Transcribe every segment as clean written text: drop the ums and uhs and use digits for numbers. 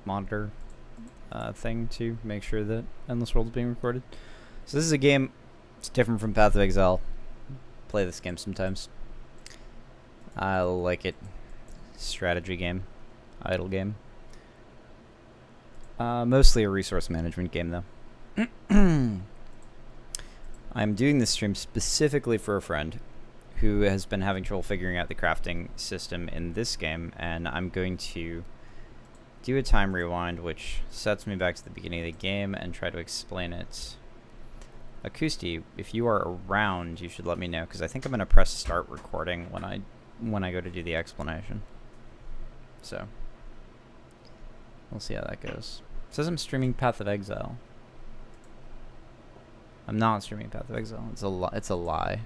monitor thing to make sure that Endless World is being recorded. So this is a game. It's different from Path of Exile. Play this game sometimes. I like it. Strategy game. Idle game. Mostly a resource management game, though. I'm doing this stream specifically for a friend who has been having trouble figuring out the crafting system in this game, and I'm going to do a time rewind, which sets me back to the beginning of the game and try to explain it. Acousti, if you are around, you should let me know, because I think I'm going to press start recording when I go to do the explanation. So, we'll see how that goes. It says I'm streaming Path of Exile. I'm not streaming Path of Exile. It's a lie.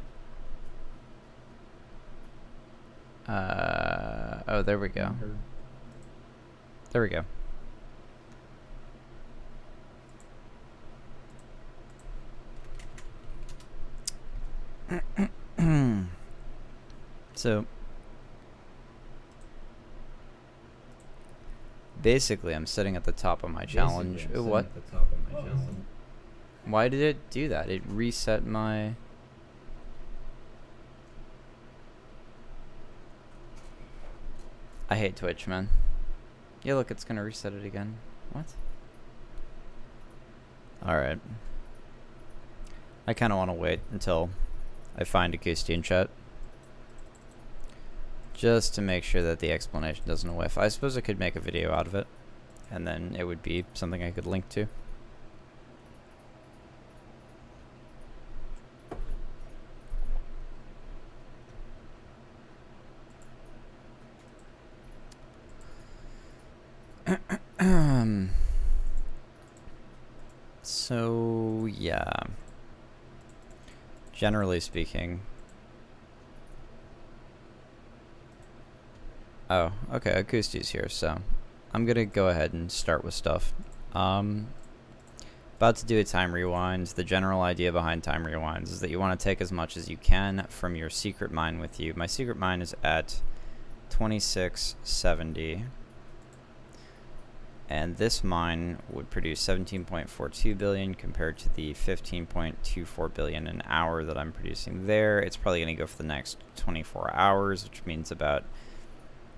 Oh, there we go. There we go. So, basically, I'm sitting at the top of my challenge. What? Why did it do that? It reset my... I hate Twitch, man. Yeah, look, it's gonna reset it again. What? Alright. I kinda wanna wait until I find Acousti in chat, just to make sure that the explanation doesn't whiff. I suppose I could make a video out of it, and then it would be something I could link to. So, yeah. Generally speaking. Oh, okay, Acousti's here, so I'm gonna go ahead and start with stuff. About to do a time rewind. The general idea behind time rewinds is that you want to take as much as you can from your secret mine with you. My secret mine is at 2670. And this mine would produce 17.42 billion compared to the 15.24 billion an hour that I'm producing there. It's probably going to go for the next 24 hours, which means about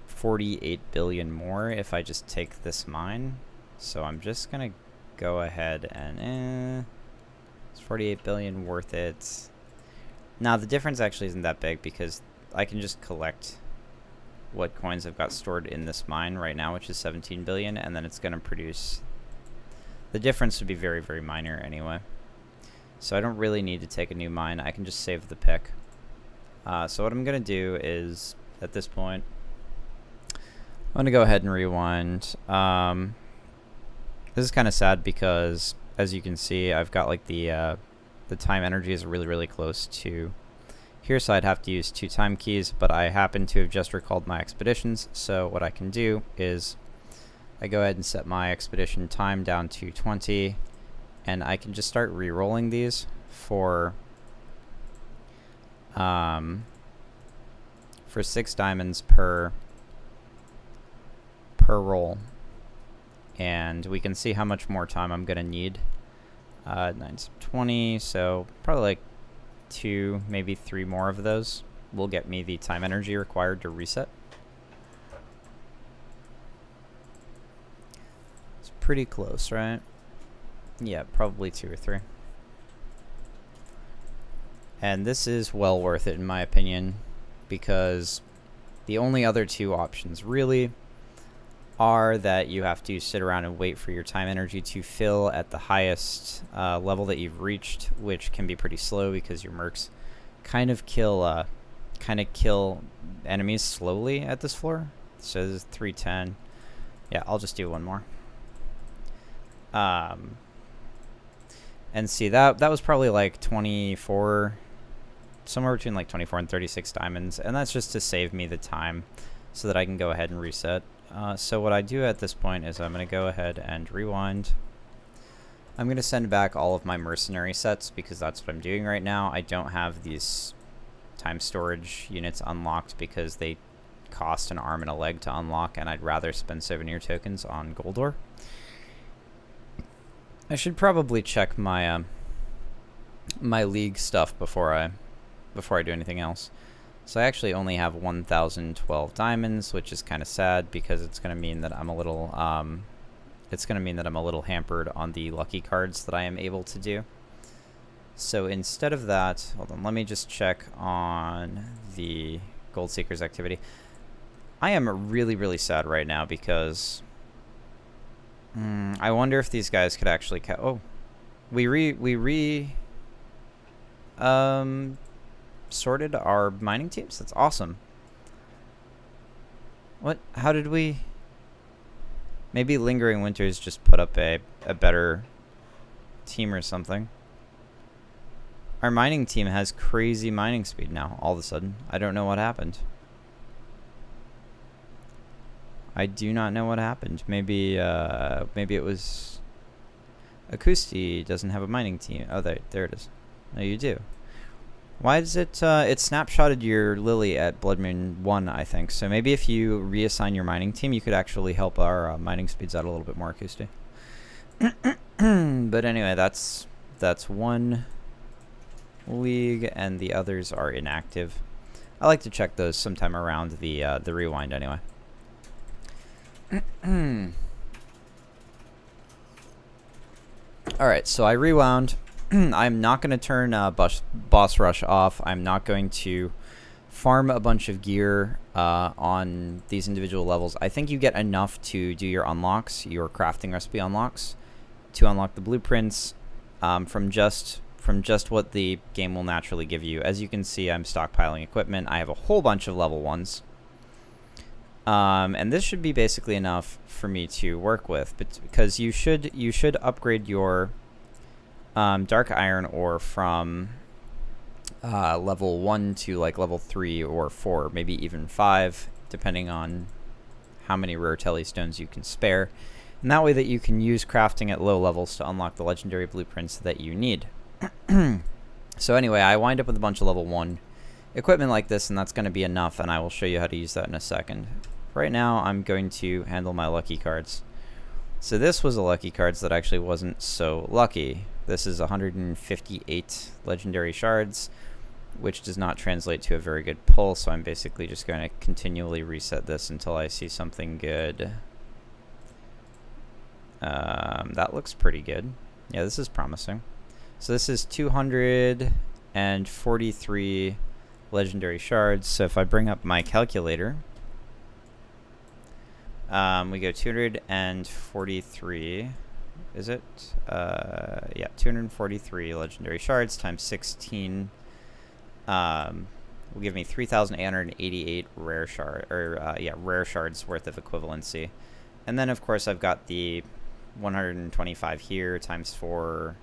48 billion more if I just take this mine. So I'm just going to go ahead and is 48 billion worth it? Now the difference actually isn't that big, because I can just collect what coins I've got stored in this mine right now, which is 17 billion, and then it's going to produce... The difference would be very, very minor anyway. So I don't really need to take a new mine. I can just save the pick. So what I'm going to do is, at this point, I'm going to go ahead and rewind. This is kind of sad because, as you can see, I've got like the time energy is really, really close to here, so I'd have to use 2 time keys, but I happen to have just recalled my expeditions, so what I can do is I go ahead and set my expedition time down to 20, and I can just start re-rolling these for 6 diamonds per roll, and we can see how much more time I'm gonna need. 9 20, so probably like 2, maybe 3 more of those will get me the time energy required to reset. It's pretty close, right? Yeah, probably 2 or 3. And this is well worth it in my opinion, because the only other 2 options really are that you have to sit around and wait for your time energy to fill at the highest level that you've reached, which can be pretty slow because your mercs kind of kill enemies slowly at this floor. So this is 310. Yeah, I'll just do one more. And see, that was probably like 24, somewhere between like 24 and 36 diamonds, and that's just to save me the time so that I can go ahead and reset. So what I do at this point is I'm going to go ahead and rewind. I'm going to send back all of my mercenary sets because that's what I'm doing right now. I don't have these time storage units unlocked because they cost an arm and a leg to unlock, and I'd rather spend souvenir tokens on gold ore. I should probably check my my league stuff before I do anything else. So I actually only have 1,012 diamonds, which is kind of sad because it's going to mean that I'm a little hampered on the lucky cards that I am able to do. So instead of that, hold on, let me just check on the Gold Seekers activity. I am really, really sad right now because I wonder if these guys could actually sorted our mining teams. That's awesome. What? How did we? Maybe Lingering Winters just put up a better team or something. Our mining team has crazy mining speed now, all of a sudden. I don't know what happened. I do not know what happened. Maybe it was Acousti doesn't have a mining team. Oh, there it is. No, you do. Why does it snapshotted your Lily at Blood Moon 1, I think. So maybe if you reassign your mining team, you could actually help our mining speeds out a little bit more, Acousti. But anyway, that's one league, and the others are inactive. I like to check those sometime around the rewind anyway. Alright, so I rewound. I'm not going to turn Boss Rush off. I'm not going to farm a bunch of gear on these individual levels. I think you get enough to do your unlocks, your crafting recipe unlocks, to unlock the blueprints from just what the game will naturally give you. As you can see, I'm stockpiling equipment. I have a whole bunch of level 1s. And this should be basically enough for me to work with, but because you should upgrade your dark iron ore from level 1 to like level 3 or 4, maybe even 5, depending on how many rare telly stones you can spare. And that way that you can use crafting at low levels to unlock the legendary blueprints that you need. So anyway, I wind up with a bunch of level 1 equipment like this, and that's going to be enough, and I will show you how to use that in a second. Right now, I'm going to handle my lucky cards. So this was a lucky cards that actually wasn't so lucky. This is 158 legendary shards, which does not translate to a very good pull, so I'm basically just going to continually reset this until I see something good. That looks pretty good. Yeah, this is promising. So this is 243 legendary shards. So if I bring up my calculator, we go 243. Is it? Yeah, 243 legendary shards times 16 will give me 3,888 rare rare shards worth of equivalency. And then of course I've got the 125 here times 4.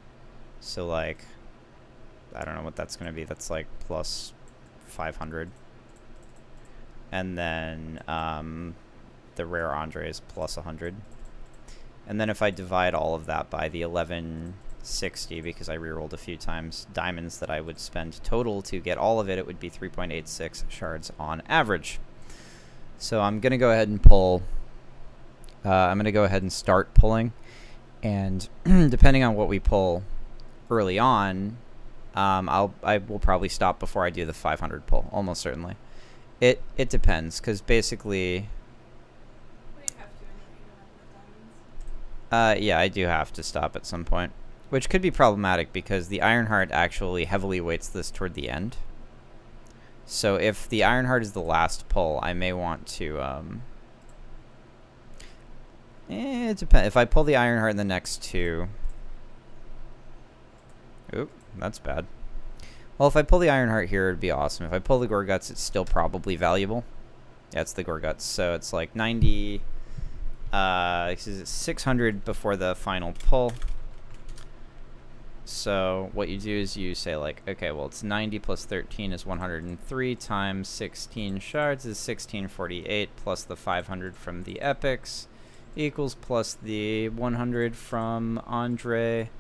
So like, I don't know what that's going to be. That's like plus 500. And then the rare Andres plus 100. And then if I divide all of that by the 1160, because I rerolled a few times, diamonds that I would spend total to get all of it, it would be 3.86 shards on average. So I'm going to go ahead and pull. I'm going to go ahead and start pulling. And depending on what we pull early on, I will probably stop before I do the 500 pull, almost certainly. It depends, because basically... yeah, I do have to stop at some point, which could be problematic because the Ironheart actually heavily weights this toward the end. So if the Ironheart is the last pull, I may want to... it depends. If I pull the Ironheart in the next two... Oop, that's bad. Well, if I pull the Ironheart here, it'd be awesome. If I pull the Gorguts, it's still probably valuable. Yeah, it's the Gorguts. So it's like 90... 600 before the final pull. So what you do is you say like, okay, well it's 90 plus 13 is 103 times 16 shards is 1648 plus the 500 from the epics equals plus the 100 from Andre.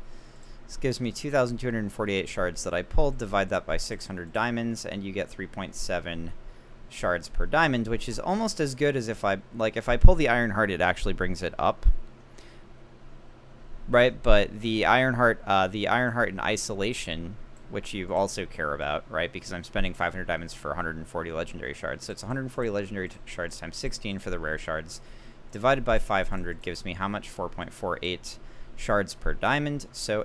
This gives me 2,248 shards that I pulled. Divide that by 600 diamonds and you get 3.7 shards per diamond, which is almost as good as if I pull the iron heart, it actually brings it up. Right, but the iron heart in isolation, which you also care about, right? Because I'm spending 500 diamonds for 140 legendary shards. So it's 140 legendary shards times 16 for the rare shards. Divided by 500 gives me how much? 4.48 shards per diamond. So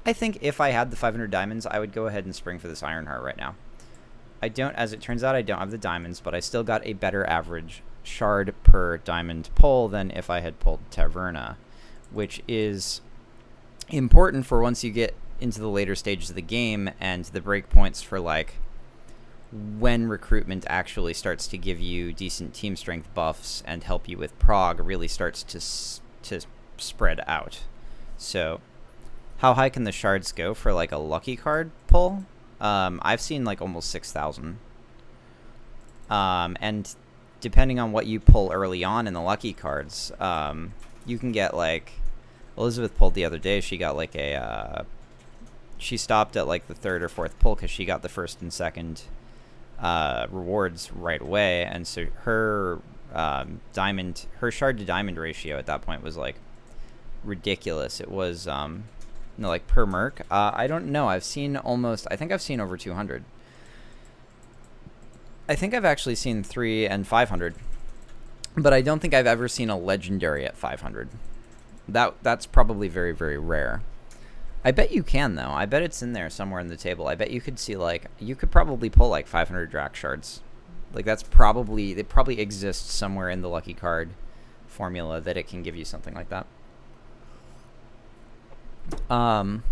I think if I had the 500 diamonds, I would go ahead and spring for this iron heart right now. I don't, as it turns out, I don't have the diamonds, but I still got a better average shard per diamond pull than if I had pulled Taverna, which is important for once you get into the later stages of the game and the breakpoints for like when recruitment actually starts to give you decent team strength buffs and help you with prog really starts to spread out. So how high can the shards go for like a lucky card pull? I've seen like almost 6,000. And depending on what you pull early on in the lucky cards, you can get like Elizabeth pulled the other day. She got like she stopped at like the third or fourth pull because she got the first and second rewards right away, and so her shard to diamond ratio at that point was like ridiculous. It was like per merc. I don't know. I think I've seen over 200. I think I've actually seen 3 and 500, but I don't think I've ever seen a legendary at 500. That's probably very, very rare. I bet you can, though. I bet it's in there somewhere in the table. I bet you could see, like, you could probably pull, like, 500 Drac shards. Like, it probably exists somewhere in the lucky card formula that it can give you something like that. I've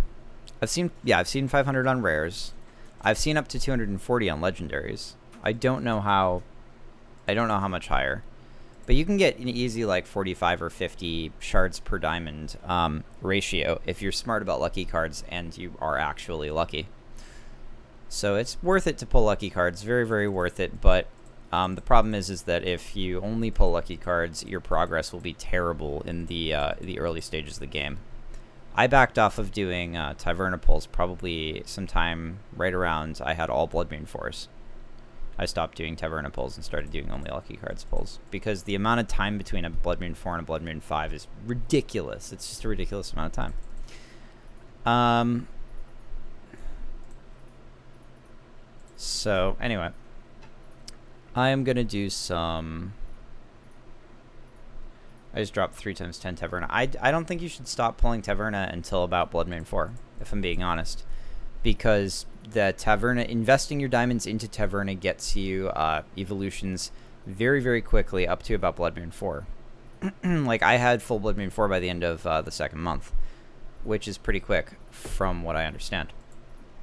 seen 500 on rares. I've seen up to 240 on legendaries. I don't know how much higher. But you can get an easy like 45 or 50 shards per diamond ratio if you're smart about lucky cards and you are actually lucky. So it's worth it to pull lucky cards, very, very worth it. But the problem is that if you only pull lucky cards, your progress will be terrible in the early stages of the game. I backed off of doing Taverna pulls probably sometime right around I had all Bloodmoon 4s. I stopped doing Taverna pulls and started doing only lucky cards pulls because the amount of time between a Bloodmoon 4 and a Bloodmoon 5 is ridiculous. It's just a ridiculous amount of time. So anyway, I am gonna do some. I just dropped 3 times 10 Taverna. I don't think you should stop pulling Taverna until about Bloodmoon 4, if I'm being honest, because the Taverna, investing your diamonds into Taverna gets you evolutions very, very quickly up to about Bloodmoon 4. Like, I had full Bloodmoon 4 by the end of the second month, which is pretty quick from what I understand.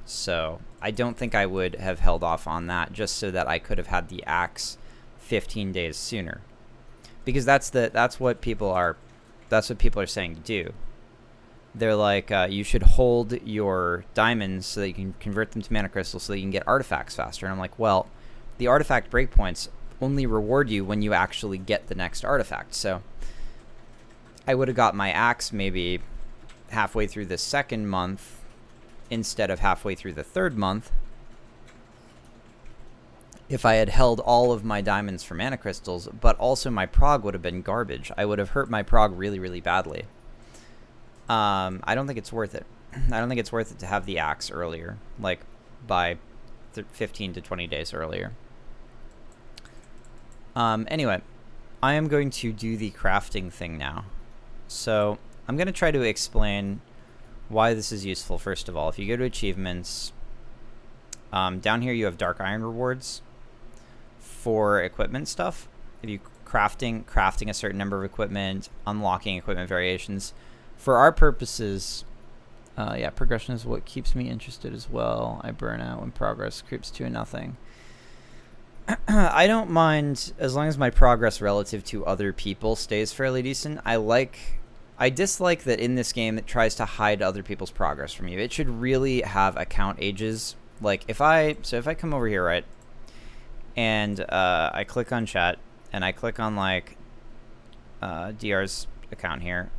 So I don't think I would have held off on that just so that I could have had the axe 15 days sooner, because that's what people are saying to do. They're like, you should hold your diamonds so that you can convert them to mana crystals so that you can get artifacts faster. And I'm like, well, the artifact breakpoints only reward you when you actually get the next artifact. So I would have got my axe maybe halfway through the second month instead of halfway through the third month if I had held all of my diamonds for mana crystals, but also my prog would have been garbage. I would have hurt my prog really, really badly. I don't think it's worth it. I don't think it's worth it to have the axe earlier, like by 15 to 20 days earlier. Anyway, I am going to do the crafting thing now. So I'm going to try to explain why this is useful. First of all, if you go to achievements, down here you have dark iron rewards for equipment stuff. If you crafting a certain number of equipment, unlocking equipment variations. For our purposes, progression is what keeps me interested as well. I burn out when progress creeps to nothing. I don't mind as long as my progress relative to other people stays fairly decent. I dislike that in this game it tries to hide other people's progress from you. It should really have account ages. Like if I come over here, right, and I click on chat and I click on like DR's account here,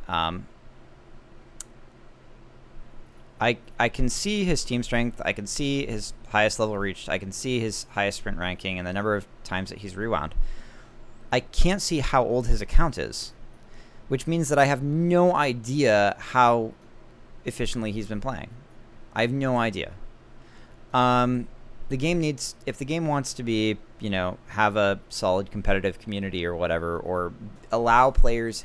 I can see his team strength. I can see his highest level reached. I can see his highest sprint ranking and the number of times that he's rewound. I can't see how old his account is, which means that I have no idea how efficiently he's been playing. I have no idea. The game needs, if the game wants to be, you know, have a solid competitive community or whatever, or allow players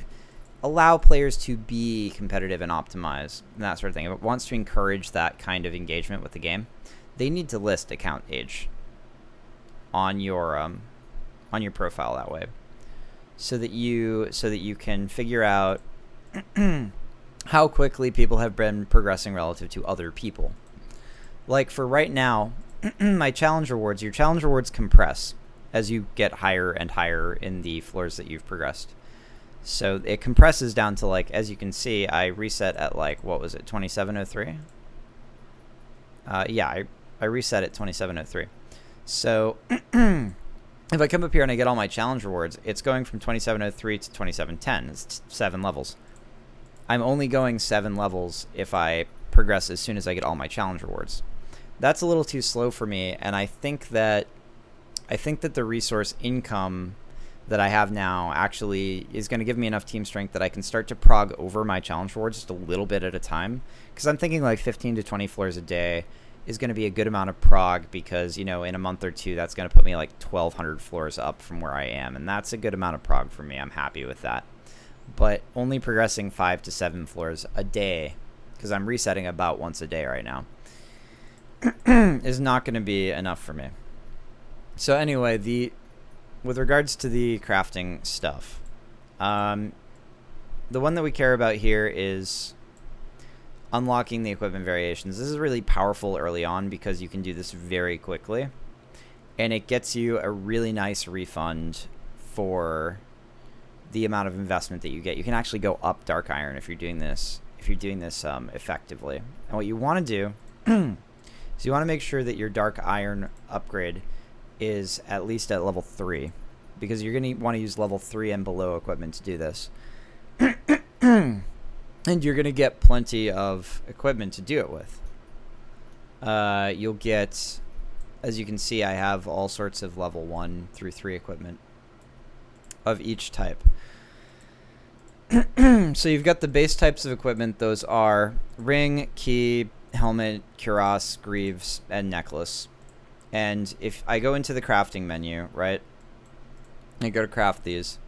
to be competitive and optimize and that sort of thing. If it wants to encourage that kind of engagement with the game, they need to list account age on your profile that way, so that you can figure out how quickly people have been progressing relative to other people. Like for right now, my challenge rewards, your challenge rewards compress as you get higher and higher in the floors that you've progressed. So it compresses down to, like, as you can see, I reset at, like, what was it, 2703? Yeah, I reset at 2703. So if I come up here and I get all my challenge rewards, it's going from 2703 to 2710. It's 7 levels. I'm only going 7 levels if I progress as soon as I get all my challenge rewards. That's a little too slow for me, and I think that the resource income that I have now actually is going to give me enough team strength that I can start to prog over my challenge rewards just a little bit at a time, because I'm thinking like 15 to 20 floors a day is going to be a good amount of prog, because, you know, in a month or two that's going to put me like 1,200 floors up from where I am, and that's a good amount of prog for me. I'm happy with that. But only progressing 5 to 7 floors a day, because I'm resetting about once a day right now, is not going to be enough for me. So anyway, with regards to the crafting stuff, the one that we care about here is unlocking the equipment variations. This is really powerful early on because you can do this very quickly, and it gets you a really nice refund for the amount of investment that you get. You can actually go up dark iron if you're doing this effectively. And what you want to do is you want to make sure that your dark iron upgrade is at least at level 3, because you're going to want to use level 3 and below equipment to do this. And you're going to get plenty of equipment to do it with. You'll get, as you can see, I have all sorts of level 1 through 3 equipment of each type. So you've got the base types of equipment. Those are ring, key, helmet, cuirass, greaves, and necklace. And if I go into the crafting menu, right, I go to craft these,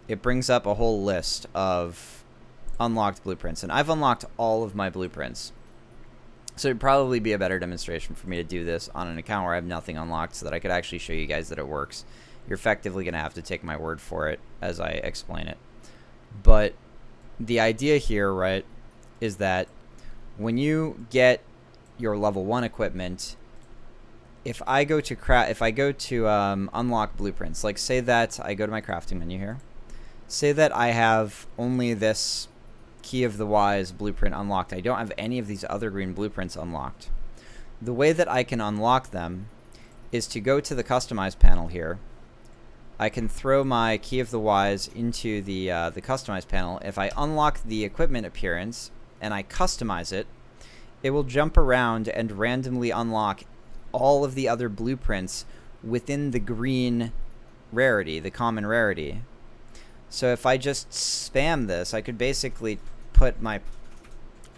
it brings up a whole list of unlocked blueprints. And I've unlocked all of my blueprints. So it'd probably be a better demonstration for me to do this on an account where I have nothing unlocked, so that I could actually show you guys that it works. You're effectively going to have to take my word for it as I explain it. But the idea here, right, is that when you get your level 1 equipment, if I go to unlock blueprints, like say that I go to my crafting menu here, say that I have only this Key of the Wise blueprint unlocked. I don't have any of these other green blueprints unlocked. The way that I can unlock them is to go to the customize panel here. I can throw my Key of the Wise into the customize panel. If I unlock the equipment appearance and I customize it, it will jump around and randomly unlock all of the other blueprints within the green rarity, the common rarity. So if I just spam this, I could basically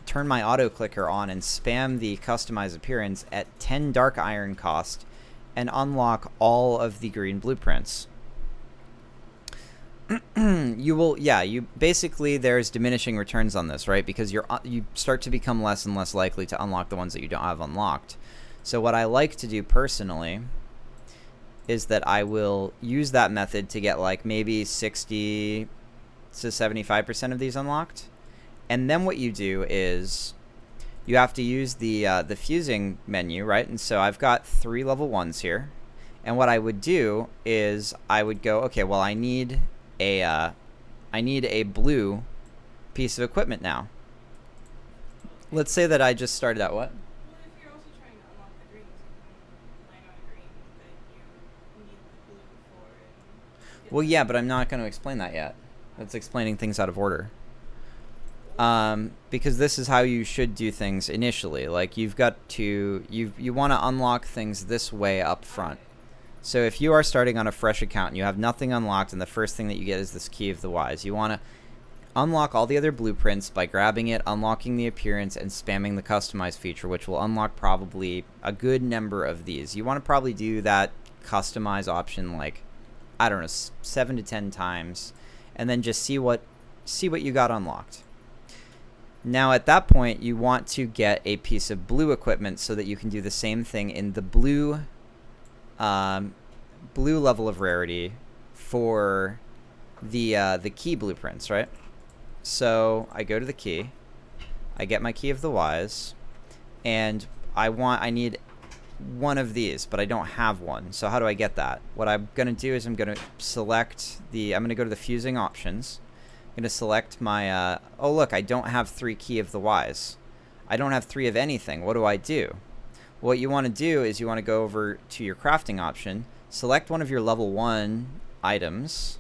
turn my auto clicker on and spam the customize appearance at 10 dark iron cost and unlock all of the green blueprints. You basically, there's diminishing returns on this, right? Because you start to become less and less likely to unlock the ones that you don't have unlocked. So what I like to do personally is that I will use that method to get like maybe 60 to 75% of these unlocked. And then what you do is you have to use the fusing menu, right? And so I've got 3 level 1s here. And what I would do is I would go, okay, well, I need a blue piece of equipment now. Let's say that I just started out what? Well, if you're also trying to unlock the greens, you can land on a green that you need the blue for. Well, yeah, but I'm not going to explain that yet. That's explaining things out of order. Because this is how you should do things initially. Like you want to unlock things this way up front. So if you are starting on a fresh account and you have nothing unlocked and the first thing that you get is this Key of the Wise, you want to unlock all the other blueprints by grabbing it, unlocking the appearance, and spamming the customize feature, which will unlock probably a good number of these. You want to probably do that customize option like, I don't know, 7 to 10 times, and then just see what you got unlocked. Now at that point, you want to get a piece of blue equipment so that you can do the same thing in the blue level of rarity for the key blueprints, right? So I go to the key, I get my Key of the Wise, and I need one of these, but I don't have one. So how do I get that? What I'm going to do is I'm going to go to the fusing options. I'm going to select my, oh look, I don't have 3 Key of the Wise. I don't have 3 of anything. What do I do? What you want to do is you want to go over to your crafting option, select one of your level 1 items,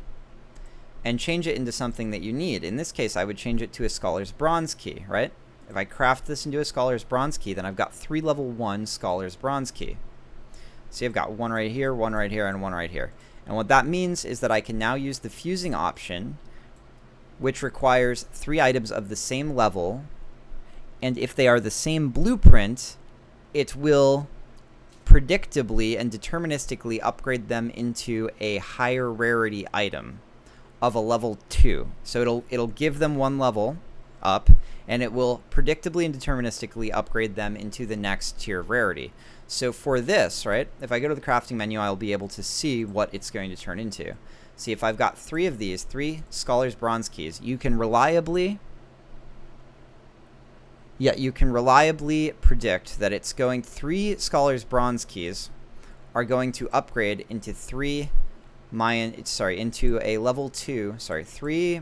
and change it into something that you need. In this case, I would change it to a Scholar's Bronze Key, right? If I craft this into a Scholar's Bronze Key, then I've got 3 level 1 Scholar's Bronze Key. See, I've got one right here, one right here, and one right here. And what that means is that I can now use the fusing option, which requires 3 items of the same level, and if they are the same blueprint, it will predictably and deterministically upgrade them into a higher rarity item of a level 2. So it'll give them 1 level up, and it will predictably and deterministically upgrade them into the next tier of rarity. So for this, right, if I go to the crafting menu, I'll be able to see what it's going to turn into. See, if I've got 3 of these, 3 Scholar's Bronze Keys, you can reliably predict that it's going 3 Scholar's Bronze Keys are going to upgrade into 3 into a level 2, 3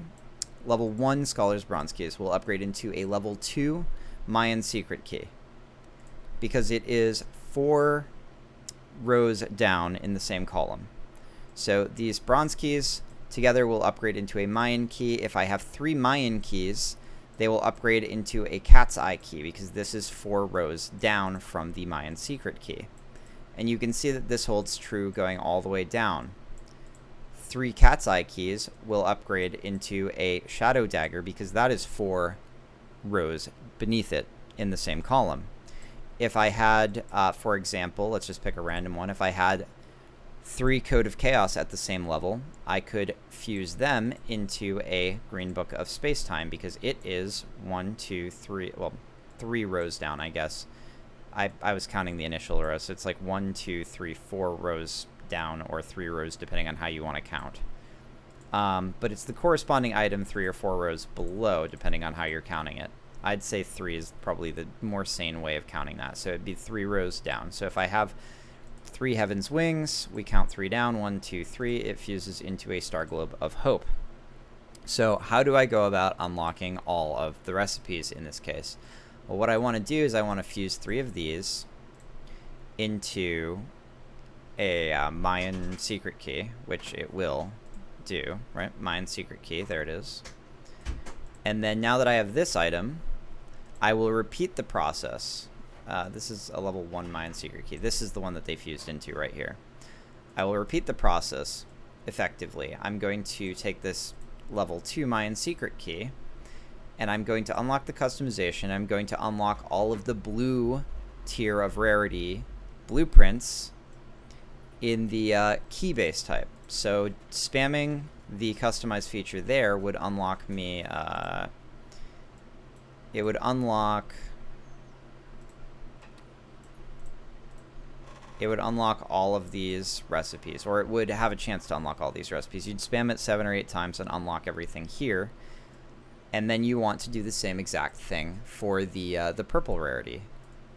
level 1 Scholar's Bronze Keys will upgrade into a level 2 Mayan Secret Key, because it is 4 rows down in the same column. So these Bronze Keys together will upgrade into a Mayan Key. If I have 3 Mayan Keys, they will upgrade into a Cat's Eye Key, because this is 4 rows down from the Mayan Secret Key. And you can see that this holds true going all the way down. 3 Cat's Eye Keys will upgrade into a Shadow Dagger, because that is 4 rows beneath it in the same column. If I had, for example, let's just pick a random one. If I had 3 Code of Chaos at the same level, I could fuse them into a Green Book of Space-Time, because it is 3 rows down, I guess. I was counting the initial rows, so it's like 1, 2, 3, 4 rows down, or 3 rows depending on how you want to count. But it's the corresponding item 3 or 4 rows below, depending on how you're counting it. I'd say 3 is probably the more sane way of counting that, so it'd be 3 rows down. So if I have 3 Heaven's Wings, we count 3 down, 1, 2, 3, it fuses into a Star Globe of Hope. So how do I go about unlocking all of the recipes in this case? Well, what I want to do is I want to fuse 3 of these into a Mayan Secret Key, which it will do, right? Mayan Secret Key, there it is. And then now that I have this item, I will repeat the process. This is a level 1 Mayan Secret Key. This is the one that they fused into right here. I will repeat the process effectively. I'm going to take this level 2 Mayan Secret Key, and I'm going to unlock the customization. I'm going to unlock all of the blue tier of rarity blueprints in the key base type. So spamming the customize feature there would unlock me, it would unlock all of these recipes, or it would have a chance to unlock all these recipes. You'd spam it 7 or 8 times and unlock everything here, and then you want to do the same exact thing for the purple rarity.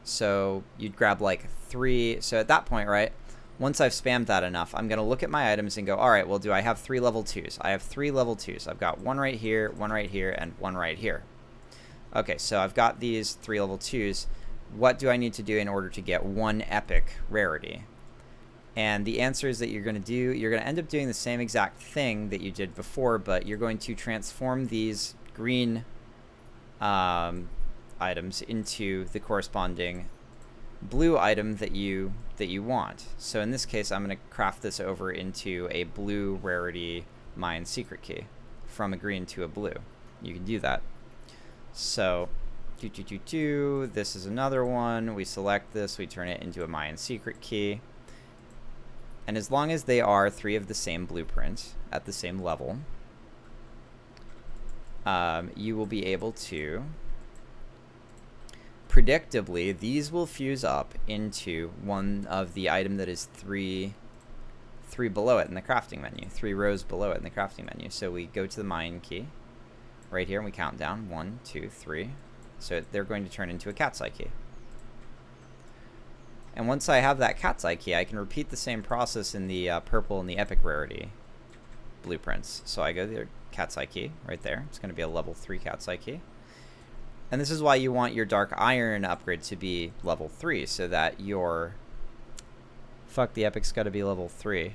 So you'd grab like 3. So at that point, right, once I've spammed that enough, I'm going to look at my items and go, all right, well, do I have 3 level 2s? I have 3 level 2s. I've got 1 right here, 1 right here, and 1 right here. Okay, so I've got these 3 level 2s. What do I need to do in order to get 1 epic rarity? And the answer is that you're going to end up doing the same exact thing that you did before, but you're going to transform these green items into the corresponding blue item that you want. So in this case, I'm going to craft this over into a blue rarity Mayan secret key from a green to a blue. You can do that. So this is another one. We select this, we turn it into a Mayan secret key. And as long as they are 3 of the same blueprint at the same level, you will be able to, predictably, these will fuse up into one of the item that is three below it in the crafting menu, 3 rows below it in the crafting menu. So we go to the Mayan key right here and we count down 1, 2, 3. So they're going to turn into a cat's eye key. And once I have that cat's eye key, I can repeat the same process in the purple and the epic rarity blueprints. So I go to the cat's eye key right there. It's going to be a level 3 cat's eye key. And this is why you want your dark iron upgrade to be level 3, so that your... Fuck, the epic's got to be level 3.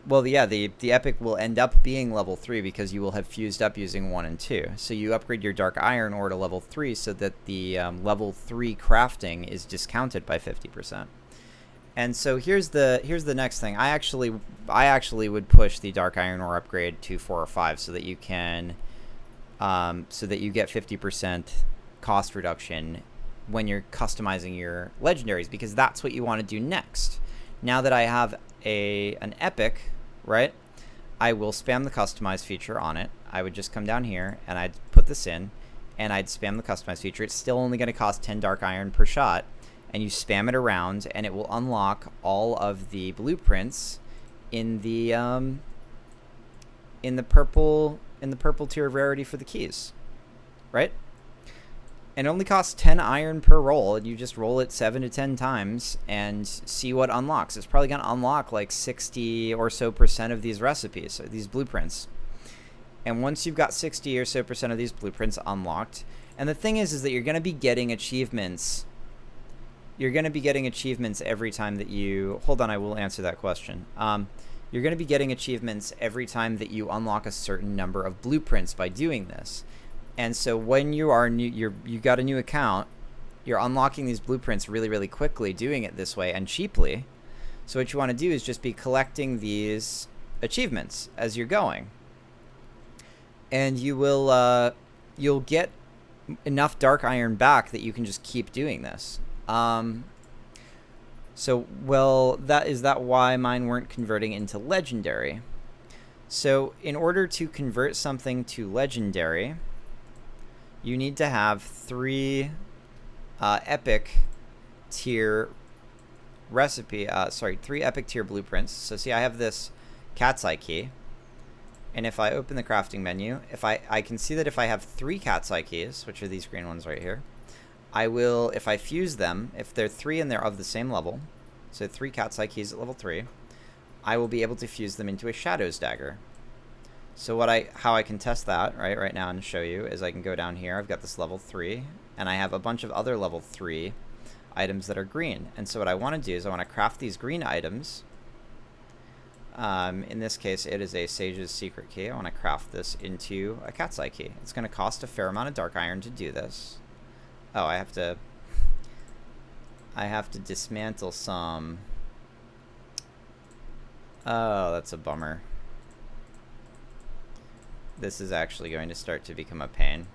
Well, yeah, the epic will end up being level 3 because you will have fused up using 1 and 2. So you upgrade your dark iron ore to level 3 so that the level 3 crafting is discounted by 50%. And so here's the next thing. I actually would push the dark iron ore upgrade to 4 or 5 so that you can so that you get 50% cost reduction when you're customizing your legendaries, because that's what you want to do next. Now that I have an epic, right, I will spam the customize feature on it. I would just come down here and I'd put this in and I'd spam the customize feature. It's still only going to cost 10 dark iron per shot, and you spam it around and it will unlock all of the blueprints in the purple tier of rarity for the keys, right? And it only costs 10 iron per roll, and you just roll it 7 to 10 times and see what unlocks. It's probably going to unlock like 60 or so % of these recipes, or these blueprints. And once you've got 60 or so % of these blueprints unlocked, and the thing is that you're going to be getting achievements. You're going to be getting achievements every time that you... Hold on, I will answer that question. You're going to be getting achievements every time that you unlock a certain number of blueprints by doing this. And so when you are you got a new account, you're unlocking these blueprints really, really quickly, doing it this way and cheaply. So what you want to do is just be collecting these achievements as you're going, and you will you'll get enough dark iron back that you can just keep doing this. So, well, is that why mine weren't converting into legendary? So in order to convert something to legendary, you need to have 3 epic tier 3 epic tier blueprints. So see, I have this cat's eye key, and if I open the crafting menu, I can see that if I have 3 cat's eye keys, which are these green ones right here, I will, if I fuse them, if they're 3 and they're of the same level, so 3 cat's eye keys at level 3, I will be able to fuse them into a Shadow's Dagger. So how I can test that right now and show you is I can go down here. I've got this level 3, and I have a bunch of other level 3 items that are green. And so what I want to do is I want to craft these green items. In this case, it is a Sage's Secret Key. I want to craft this into a Cat's Eye Key. It's going to cost a fair amount of dark iron to do this. Oh, I have to dismantle some. Oh, that's a bummer. This is actually going to start to become a pain,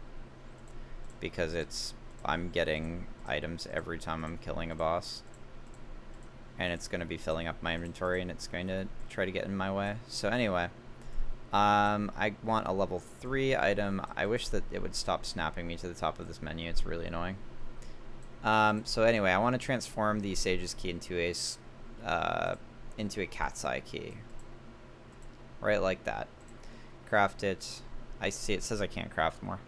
because I'm getting items every time I'm killing a boss, and it's going to be filling up my inventory, and it's going to try to get in my way. So anyway, I want a level 3 item. I wish that it would stop snapping me to the top of this menu. It's really annoying. So anyway, I want to transform the Sage's Key into a Cat's Eye Key, right like that. Craft it. I see it says I can't craft more.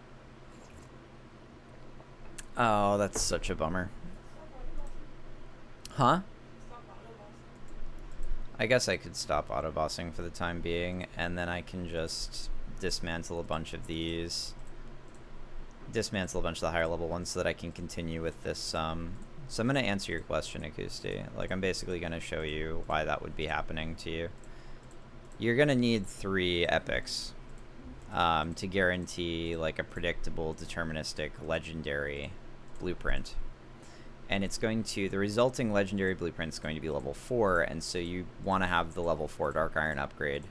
Oh, that's such a bummer. Huh? I guess I could stop auto-bossing for the time being, and then I can just dismantle a bunch of these. Dismantle a bunch of the higher level ones so that I can continue with this. So I'm going to answer your question, Akusti. Like, I'm basically going to show you why that would be happening to you. You're going to need 3 epics. to guarantee like a predictable, deterministic, legendary blueprint. And it's going to, the resulting legendary blueprint is going to be level 4, and so you want to have the level 4 Dark Iron upgrade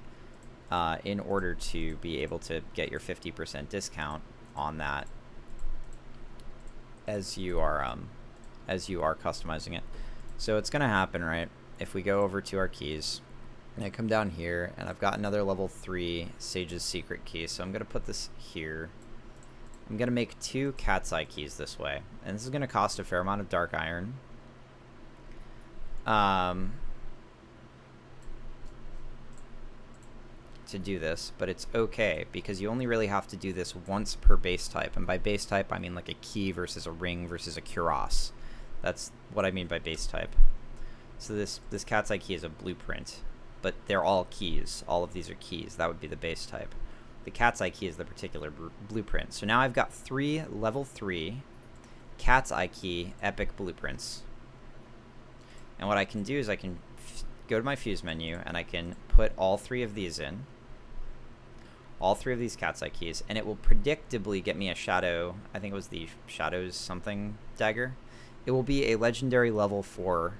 in order to be able to get your 50% discount on that as you are customizing it. So it's going to happen, right? If we go over to our keys, and I come down here, and I've got another level 3 Sage's Secret key, so I'm going to put this here. I'm going to make 2 Cat's Eye keys this way, and this is going to cost a fair amount of Dark Iron. To do this, but it's okay because you only really have to do this once per base type, and by base type I mean like a key versus a ring versus a cuirass. That's what I mean by base type. So this Cat's Eye key is a blueprint, but they're all keys. All of these are keys. That would be the base type. The Cat's Eye key is the particular blueprint. So now I've got 3 level 3 Cat's Eye key epic blueprints. And what I can do is I can go to my fuse menu and I can put all 3 of these in. All 3 of these Cat's Eye keys, and it will predictably get me a shadow. I think it was the Shadows something dagger. It will be a legendary level 4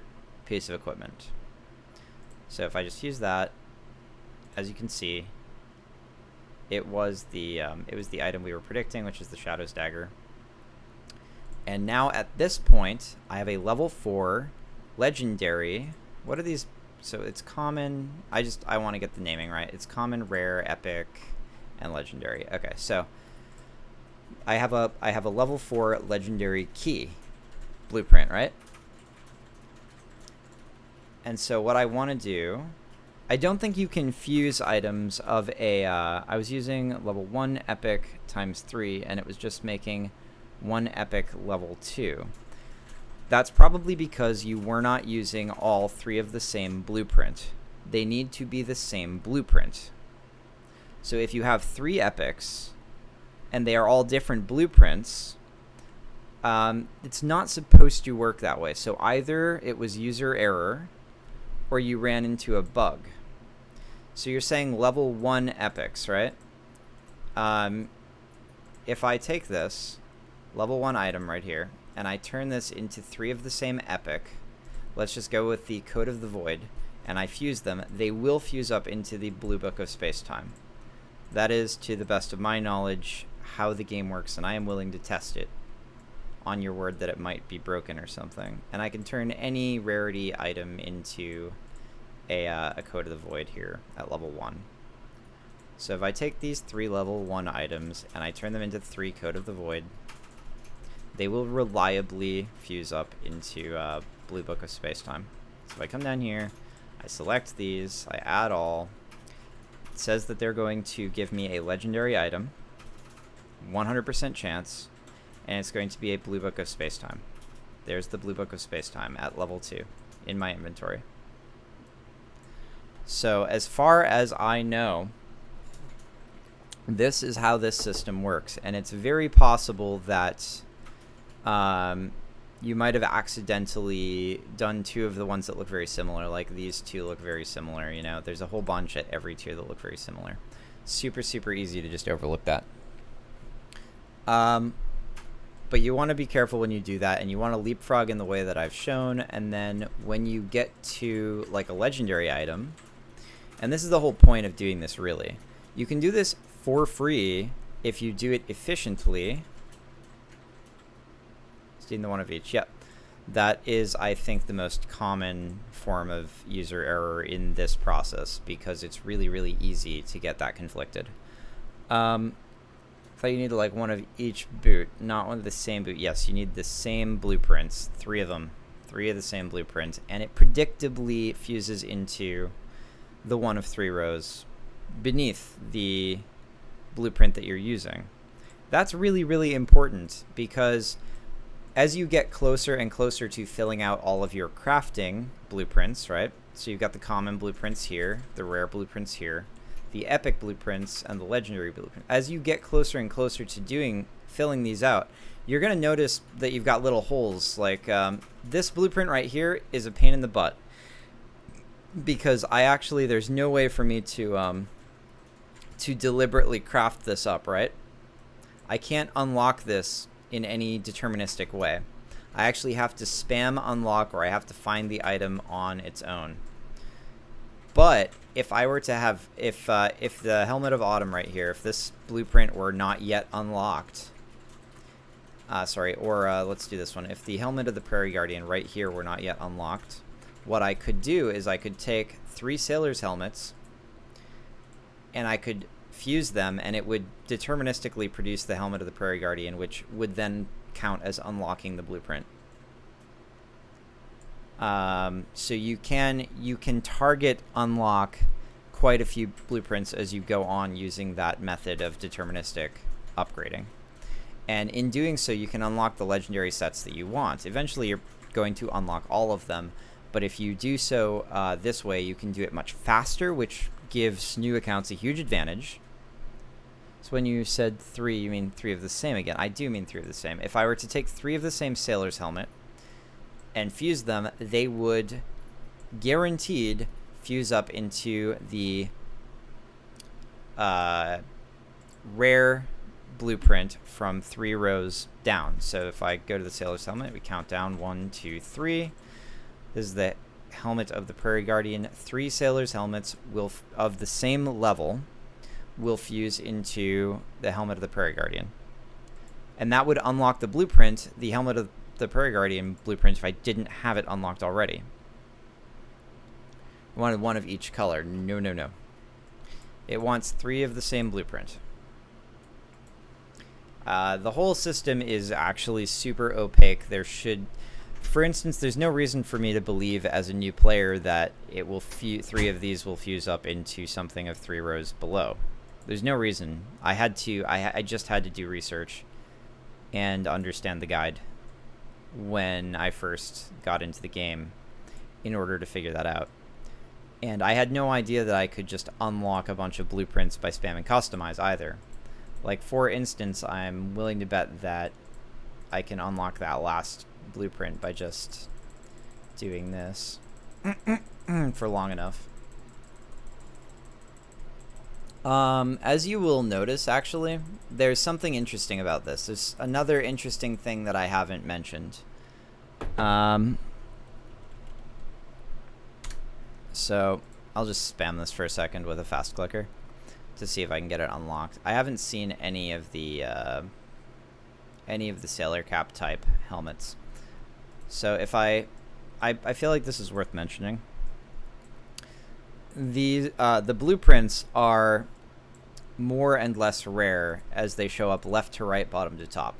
piece of equipment. So if I just use that, as you can see, it was the item we were predicting, which is the Shadows dagger. And now at this point, I have a level 4 legendary. What are these? So it's common. I want to get the naming right. It's common, rare, epic, and legendary. Okay, so I have a level 4 legendary key blueprint, right? And so what I want to do, I don't think you can fuse items of a I was using level 1 epic times 3, and it was just making 1 epic level 2. That's probably because you were not using all 3 of the same blueprint. They need to be the same blueprint. So if you have 3 epics and they are all different blueprints, it's not supposed to work that way. So either it was user error or you ran into a bug. So you're saying level 1 epics, right? If I take this level 1 item right here and I turn this into 3 of the same epic, let's just go with the Code of the Void, and I fuse them, they will fuse up into the Blue Book of Space-Time. That is, to the best of my knowledge, how the game works, and I am willing to test it on your word that it might be broken or something. And I can turn any rarity item into a Code of the Void here at level 1. So if I take these 3 level 1 items and I turn them into 3 Code of the Void, they will reliably fuse up into Blue Book of Space-Time. So if I come down here, I select these, I add all. It says that they're going to give me a legendary item, 100% chance, and it's going to be a Blue Book of Space-Time. There's the Blue Book of Space-Time at level 2 in my inventory. So as far as I know, this is how this system works, and it's very possible that you might have accidentally done 2 of the ones that look very similar. Like these 2 look very similar. You know, there's a whole bunch at every tier that look very similar. Super, super easy to just overlook that. But you want to be careful when you do that, and you want to leapfrog in the way that I've shown. And then when you get to like a legendary item, and this is the whole point of doing this really, you can do this for free if you do it efficiently. Seeing the one of each, yep. That is, I think, the most common form of user error in this process, because it's really, really easy to get that conflicted. I thought you needed like one of each boot, not one of the same boot. Yes, you need the same blueprints, 3 of them, 3 of the same blueprints, and it predictably fuses into the one of 3 rows beneath the blueprint that you're using. That's really, really important, because as you get closer and closer to filling out all of your crafting blueprints, right? So you've got the common blueprints here, the rare blueprints here, the epic blueprints, and the legendary blueprint. As you get closer and closer to filling these out, you're going to notice that you've got little holes. Like this blueprint right here is a pain in the butt, because there's no way for me to to deliberately craft this up, right? I can't unlock this in any deterministic way. I actually have to spam unlock, or I have to find the item on its own. But if I were to have, if the Helmet of Autumn right here, if this blueprint were not yet unlocked, let's do this one. If the Helmet of the Prairie Guardian right here were not yet unlocked, what I could do is I could take 3 Sailor's Helmets, and I could fuse them, and it would deterministically produce the Helmet of the Prairie Guardian, which would then count as unlocking the blueprint. So you can target unlock quite a few blueprints as you go on using that method of deterministic upgrading. And in doing so, you can unlock the legendary sets that you want. Eventually, you're going to unlock all of them, but if you do so this way, you can do it much faster, which gives new accounts a huge advantage. So when you said 3, you mean 3 of the same again. I do mean 3 of the same. If I were to take 3 of the same Sailor's Helmet and fuse them, they would guaranteed fuse up into the rare blueprint from 3 rows down. So if I go to the Sailor's Helmet, we count down 1, 2, 3. This is the Helmet of the Prairie Guardian. 3 Sailor's Helmets will of the same level will fuse into the Helmet of the Prairie Guardian. And that would unlock the blueprint, the Helmet of the Prairie Guardian blueprint, if I didn't have it unlocked already. I wanted 1 of each color. No, no, no. It wants 3 of the same blueprint. The whole system is actually super opaque. For instance, there's no reason for me to believe as a new player that it will 3 of these will fuse up into something of 3 rows below. There's no reason. I just had to do research and understand the guide when I first got into the game in order to figure that out. And I had no idea that I could just unlock a bunch of blueprints by spamming customize either. Like, for instance, I'm willing to bet that I can unlock that last blueprint by just doing this for long enough. As you will notice, actually, there's something interesting about this. There's another interesting thing that I haven't mentioned. So I'll just spam this for a second with a fast clicker to see if I can get it unlocked. I haven't seen any of the sailor cap type helmets. So if I feel like this is worth mentioning. The blueprints are more and less rare as they show up left to right, bottom to top.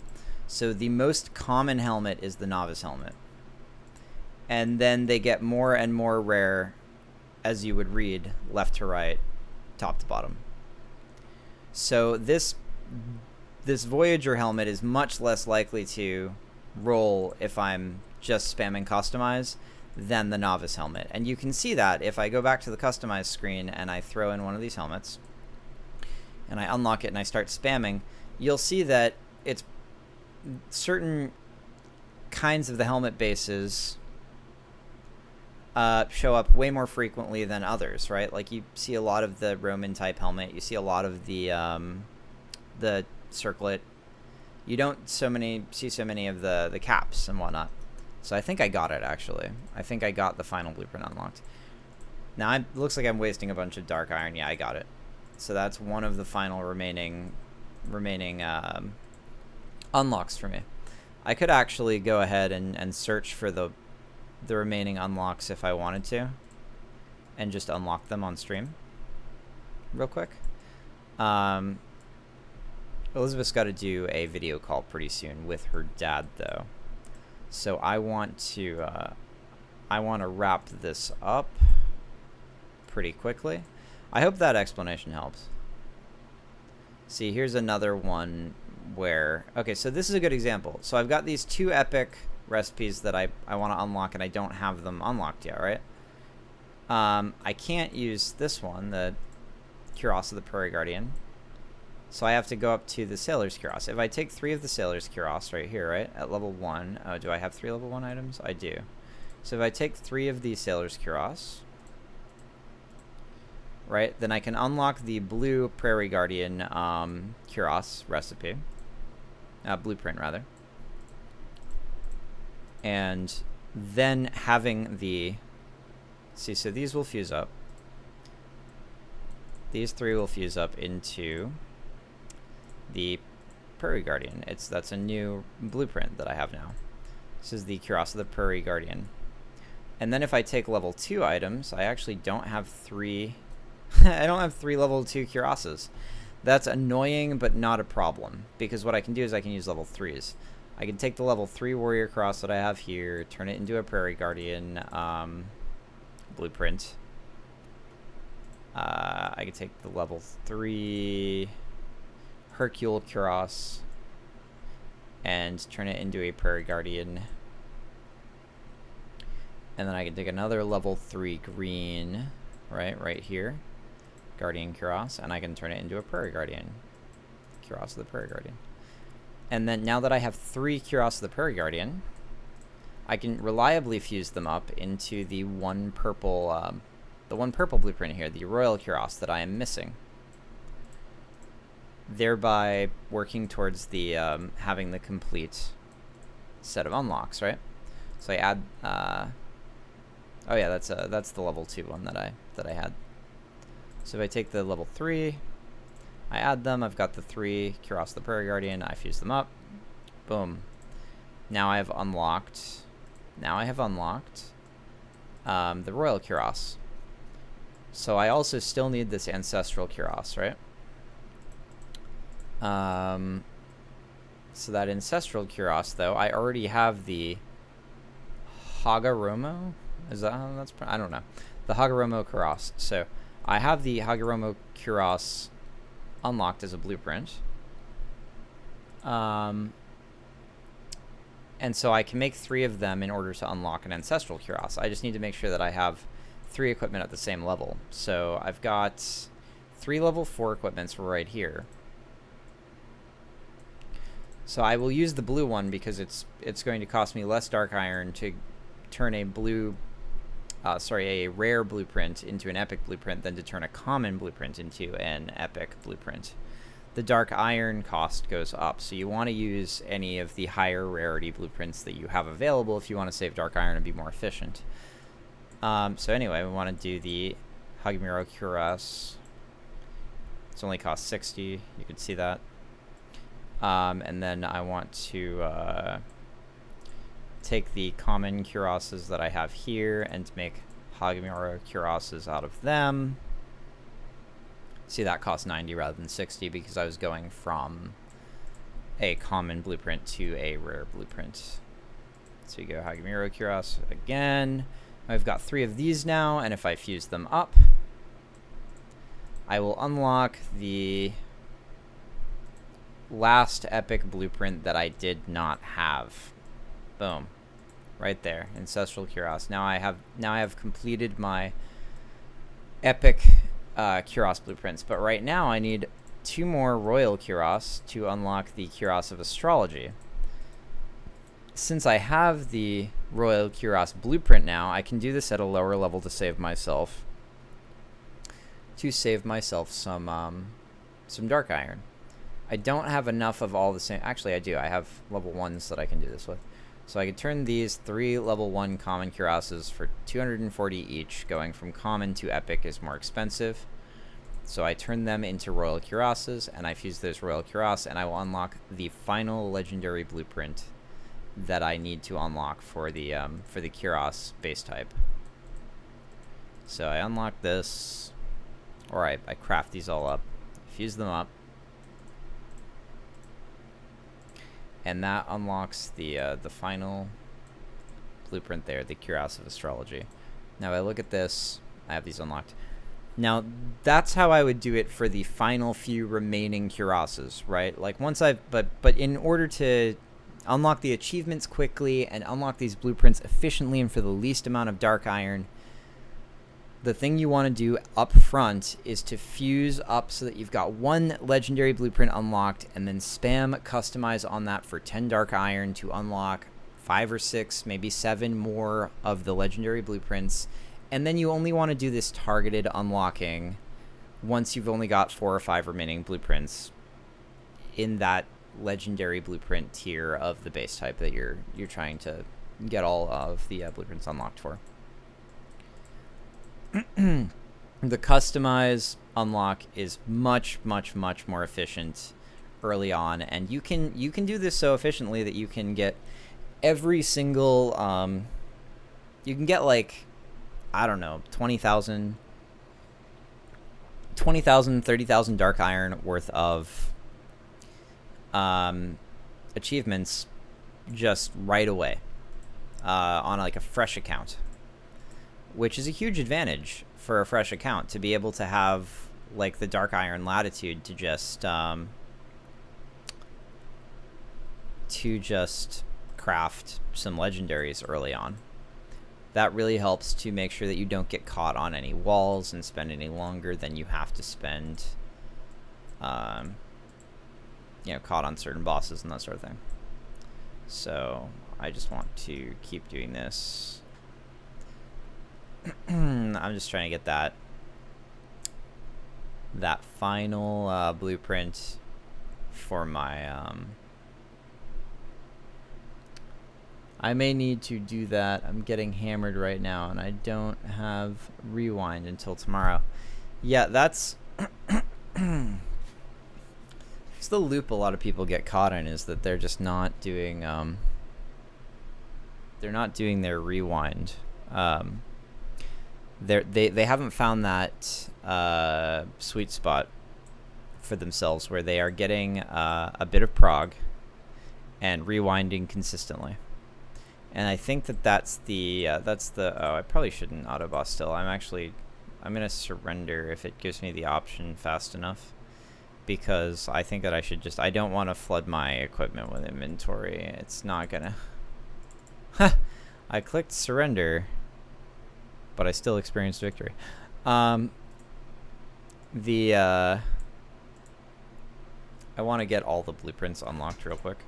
So the most common helmet is the novice helmet. And then they get more and more rare as you would read left to right, top to bottom. So this Voyager helmet is much less likely to roll if I'm just spamming customize than the novice helmet. And you can see that if I go back to the customize screen and I throw in one of these helmets and I unlock it and I start spamming, you'll see that it's certain kinds of the helmet bases show up way more frequently than others, right? Like you see a lot of the Roman type helmet, you see a lot of the circlet. You don't see so many of the caps and whatnot. So I think I got it, actually. I think I got the final blueprint unlocked. Now, it looks like I'm wasting a bunch of dark iron. Yeah, I got it. So that's one of the final remaining unlocks for me. I could actually go ahead and search for the remaining unlocks if I wanted to, and just unlock them on stream real quick. Elizabeth's got to do a video call pretty soon with her dad, though. So I want to wrap this up pretty quickly. I hope that explanation helps. See, here's another one where, okay, so this is a good example. So I've got these 2 epic recipes that I want to unlock, and I don't have them unlocked yet, right? I can't use this one, the Cuirass of the Prairie Guardian. So I have to go up to the Sailor's Cuirass. If I take 3 of the Sailor's Cuirass right here, right, at level 1. Oh, do I have 3 level 1 items? I do. So if I take 3 of the Sailor's Cuirass, right, then I can unlock the blue Prairie Guardian Cuirass recipe. Blueprint, rather. And then having the... See, so these will fuse up. These three will fuse up into the Prairie Guardian. That's a new blueprint that I have now. This is the Cuirass of the Prairie Guardian. And then if I take level 2 items, I actually don't have 3... I don't have 3 level 2 cuirasses. That's annoying, but not a problem. Because what I can do is I can use level 3s. I can take the level 3 warrior cross that I have here, turn it into a Prairie Guardian blueprint. I can take the level 3 Hercule cuirass and turn it into a Prairie Guardian. And then I can take another level 3 green, right here, Guardian cuirass, and I can turn it into a Prairie Guardian. Cuirass of the Prairie Guardian. And then now that I have 3 Cuirass of the Prairie Guardian, I can reliably fuse them up into the one purple blueprint here, the Royal Cuirass that I am missing. Thereby working towards the having the complete set of unlocks, right? So I add. Oh yeah, that's the level 2 one that I had. So if I take the level 3, I add them. I've got the 3 Cuirass of the Prairie Guardian. I fuse them up. Boom. Now I have unlocked. The Royal Cuirass. So I also still need this Ancestral Cuirass, right? So that Ancestral Cuirass, though, I already have the Hagoromo. Is that how that's? I don't know. The Hagoromo Cuirass. So I have the Hagoromo Cuirass unlocked as a blueprint. And so I can make 3 of them in order to unlock an Ancestral Cuirass. I just need to make sure that I have 3 equipment at the same level. So I've got 3 level 4 equipments right here. So I will use the blue one because it's going to cost me less dark iron to turn a a rare blueprint into an epic blueprint than to turn a common blueprint into an epic blueprint. The dark iron cost goes up, so you want to use any of the higher rarity blueprints that you have available if you want to save dark iron and be more efficient. So anyway, we want to do the Hagimiro Cuirass. It's only cost 60, you can see that. And then I want to take the common cuirasses that I have here and make Hagimiro cuirasses out of them. See, that cost 90 rather than 60 because I was going from a common blueprint to a rare blueprint. So you go Hagimiro cuirass again. I've got 3 of these now, and if I fuse them up, I will unlock the last epic blueprint that I did not have. Boom. Right there. Ancestral Cuirass. Now I have completed my epic Cuirass blueprints, but right now I need 2 more Royal Cuirass to unlock the Cuirass of Astrology. Since I have the Royal Cuirass blueprint now, I can do this at a lower level to save myself some dark iron. I don't have enough of all the same. Actually, I do. I have level 1s that I can do this with. So I could turn these 3 level 1 common cuirasses for 240 each. Going from common to epic is more expensive. So I turn them into Royal Cuirasses, and I fuse those Royal Cuirass, and I will unlock the final legendary blueprint that I need to unlock for the Cuirass base type. So I unlock this, or I craft these all up, fuse them up, and that unlocks the final blueprint there, the Cuirass of Astrology. Now I look at this, I have these unlocked. Now that's how I would do it for the final few remaining cuirasses, right? Like once but in order to unlock the achievements quickly and unlock these blueprints efficiently and for the least amount of dark iron, the thing you want to do up front is to fuse up so that you've got 1 legendary blueprint unlocked, and then spam customize on that for 10 dark iron to unlock 5 or 6, maybe 7 more of the legendary blueprints. And then you only want to do this targeted unlocking once you've only got 4 or 5 remaining blueprints in that legendary blueprint tier of the base type that you're trying to get all of the blueprints unlocked for. The customize unlock is much more efficient early on, and you can do this so efficiently that you can get every single you can get like, I don't know, 20,000 30,000 dark iron worth of achievements just right away on like a fresh account, which is a huge advantage for a fresh account, to be able to have like the dark iron latitude to just craft some legendaries early on. That really helps to make sure that you don't get caught on any walls and spend any longer than you have to spend caught on certain bosses and that sort of thing. So I just want to keep doing this. I'm just trying to get that final blueprint for my I may need to do that. I'm getting hammered right now, and I don't have rewind until tomorrow. Yeah, that's it's the loop a lot of people get caught in, is that they're just not doing they're not doing their rewind. They haven't found that sweet spot for themselves where they are getting a bit of prog and rewinding consistently. And I think that's the oh, I probably shouldn't auto boss still. I'm gonna surrender if it gives me the option fast enough, because I think that I should just, I don't want to flood my equipment with inventory. It's not gonna I clicked surrender, but I still experienced victory. I want to get all the blueprints unlocked real quick.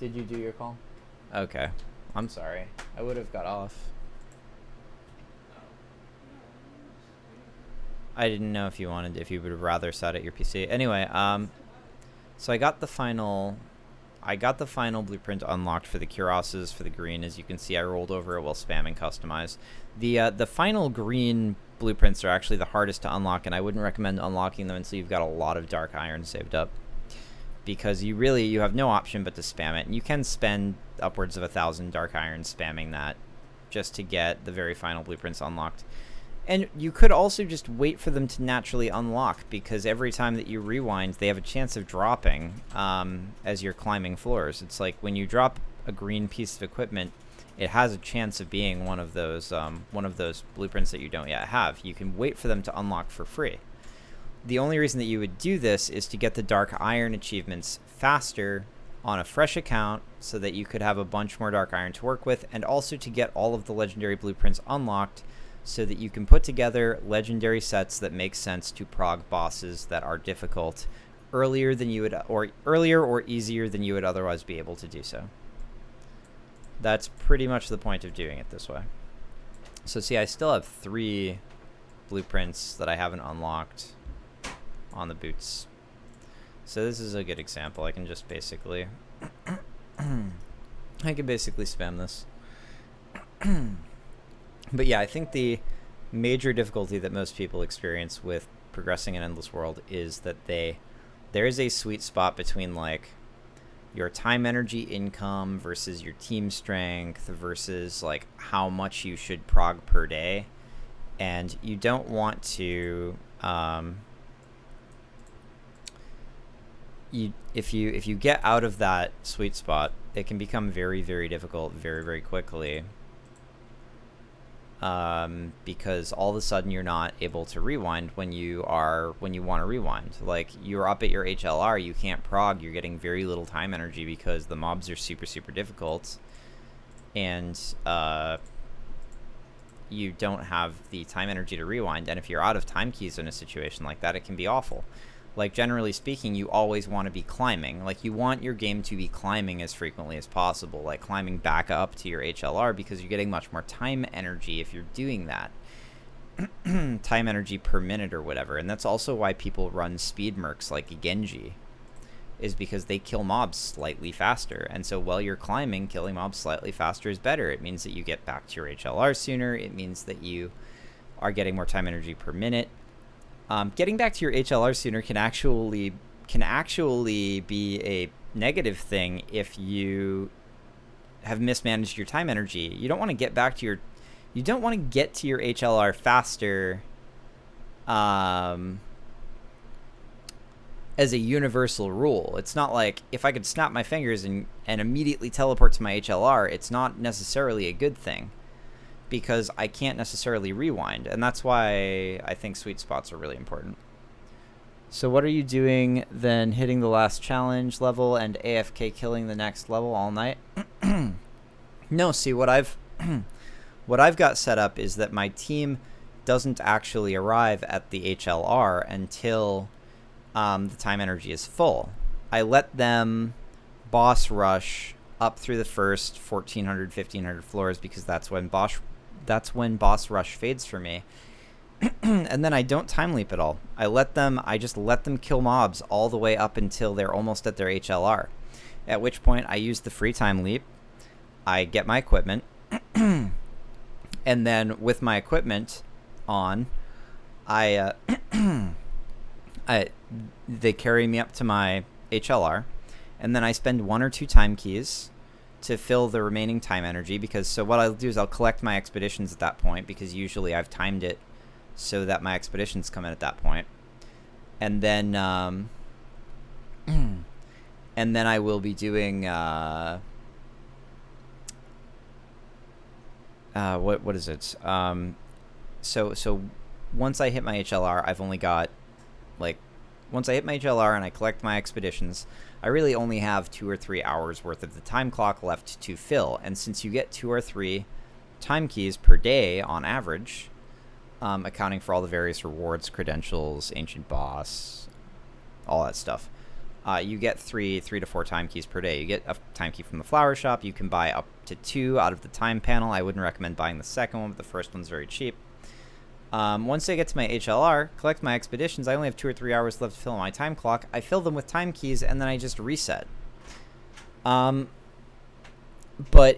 Did you do your call? Okay. I'm sorry. I would have got off. I didn't know if you would have rather sat at your PC. Anyway, so I got the final blueprint unlocked for the Kuroses for the green. As you can see, I rolled over it while spamming customize. The final green blueprints are actually the hardest to unlock, and I wouldn't recommend unlocking them until you've got a lot of dark iron saved up, because you have no option but to spam it, and you can spend upwards of 1,000 dark iron spamming that just to get the very final blueprints unlocked. And you could also just wait for them to naturally unlock, because every time that you rewind, they have a chance of dropping as you're climbing floors. It's like when you drop a green piece of equipment, it has a chance of being one of those blueprints that you don't yet have. You can wait for them to unlock for free. The only reason that you would do this is to get the dark iron achievements faster on a fresh account, so that you could have a bunch more dark iron to work with, and also to get all of the legendary blueprints unlocked, so that you can put together legendary sets that make sense to prog bosses that are difficult earlier or easier than you would otherwise be able to do so. That's pretty much the point of doing it this way. So see, I still have 3 blueprints that I haven't unlocked on the boots. So this is a good example. I can just basically spam this. But yeah, I think the major difficulty that most people experience with progressing in Endless World is that there is a sweet spot between like your time energy income versus your team strength versus like how much you should prog per day, and you don't want to if you get out of that sweet spot, it can become very, very difficult very, very quickly, because all of a sudden you're not able to rewind when you want to rewind. Like, you're up at your HLR, you can't prog, you're getting very little time energy because the mobs are super, super difficult, and you don't have the time energy to rewind. And if you're out of time keys in a situation like that, it can be awful. Like, generally speaking, you always want to be climbing. Like, you want your game to be climbing as frequently as possible, like climbing back up to your HLR, because you're getting much more time energy if you're doing that. time energy per minute or whatever. And that's also why people run speed mercs like Genji, is because they kill mobs slightly faster. And so while you're climbing, killing mobs slightly faster is better. It means that you get back to your HLR sooner. It means that you are getting more time energy per minute. Getting back to your HLR sooner can actually be a negative thing if you have mismanaged your time energy. You don't want to get back to your HLR faster as a universal rule. It's not like if I could snap my fingers and immediately teleport to my HLR, it's not necessarily a good thing, because I can't necessarily rewind, and that's why I think sweet spots are really important. So what are you doing then, hitting the last challenge level and AFK killing the next level all night? No, see, what I've got set up is that my team doesn't actually arrive at the HLR until the time energy is full. I let them boss rush up through the first 1,400, 1,500 floors, because that's when boss rush fades for me. And then I don't time leap at all. I just let them kill mobs all the way up until they're almost at their HLR. At which point I use the free time leap. I get my equipment. And then with my equipment on, they carry me up to my HLR, and then I spend 1 or 2 time keys to fill the remaining time energy, because so what I'll do is I'll collect my expeditions at that point, because usually I've timed it so that my expeditions come in at that point. And then and then I will be doing what is it? So once I hit my HLR, I've only got, like, once I hit my HLR and I collect my expeditions, I really only have 2 or 3 hours worth of the time clock left to fill. And since you get 2 or 3 time keys per day on average, accounting for all the various rewards, credentials, ancient boss, all that stuff, you get 3 to 4 time keys per day. You get a time key from the flower shop. You can buy up to 2 out of the time panel. I wouldn't recommend buying the second one, but the first one's very cheap. Once I get to my HLR, collect my expeditions, I only have 2 or 3 hours left to fill my time clock. I fill them with time keys, and then I just reset. But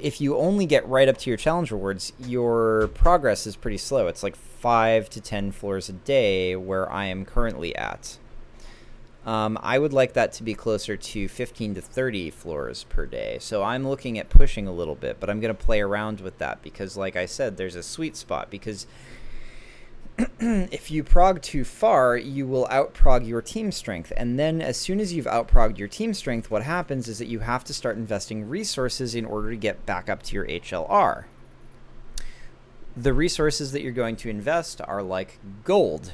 if you only get right up to your challenge rewards, your progress is pretty slow. It's like 5 to 10 floors a day where I am currently at. I would like that to be closer to 15 to 30 floors per day. So I'm looking at pushing a little bit, but I'm going to play around with that because, like I said, there's a sweet spot. Because if you prog too far, you will outprog your team strength. And then as soon as you've outprogged your team strength, what happens is that you have to start investing resources in order to get back up to your HLR. The resources that you're going to invest are like gold.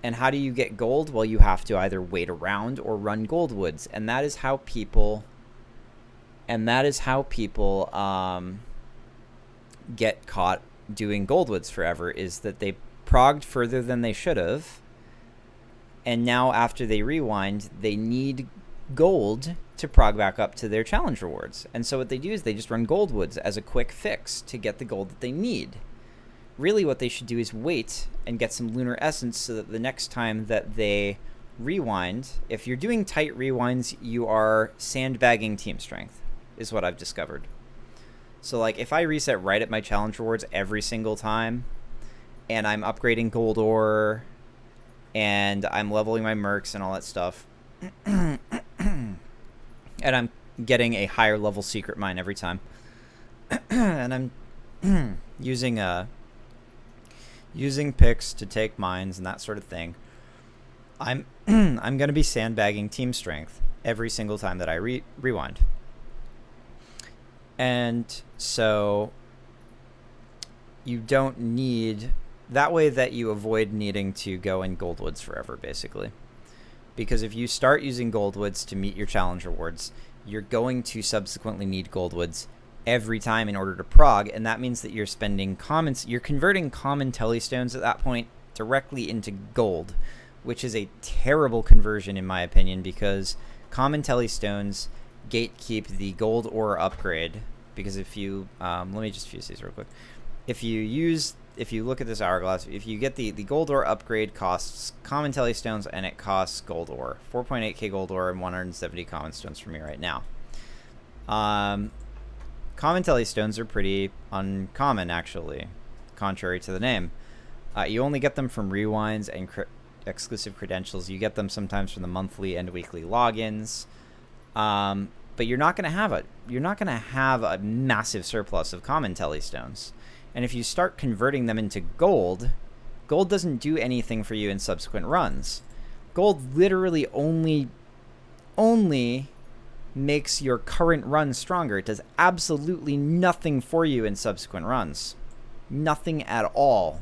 And how do you get gold? Well, you have to either wait around or run gold woods. And that is how people get caught doing gold woods forever, is that they progged further than they should have, and now after they rewind, they need gold to prog back up to their challenge rewards. And so what they do is they just run gold woods as a quick fix to get the gold that they need. Really what they should do is wait and get some lunar essence so that the next time that they rewind, if you're doing tight rewinds, you are sandbagging team strength, is what I've discovered. So like if I reset right at my challenge rewards every single time, and I'm upgrading gold ore, and I'm leveling my mercs and all that stuff, and I'm getting a higher level secret mine every time, and I'm using picks to take mines and that sort of thing, I'm I'm going to be sandbagging team strength every single time that I rewind. And so you don't need... That way that you avoid needing to go in Goldwoods forever, basically. Because if you start using Goldwoods to meet your challenge rewards, you're going to subsequently need Goldwoods every time in order to prog, and that means that you're converting common telestones at that point directly into gold, which is a terrible conversion in my opinion, because common telestones gatekeep the gold ore upgrade. Because if you let me just fuse these real quick. If you if you look at this hourglass, if you get the gold ore upgrade costs common telestones and it costs gold ore. 4.8k gold ore and 170 common stones for me right now. Common telestones are pretty uncommon, actually, contrary to the name. You only get them from rewinds and exclusive credentials. You get them sometimes from the monthly and weekly logins. But you're not going to have a massive surplus of common telestones. And if you start converting them into gold, gold doesn't do anything for you in subsequent runs. Gold literally only makes your current run stronger. It does absolutely nothing for you in subsequent runs. Nothing at all.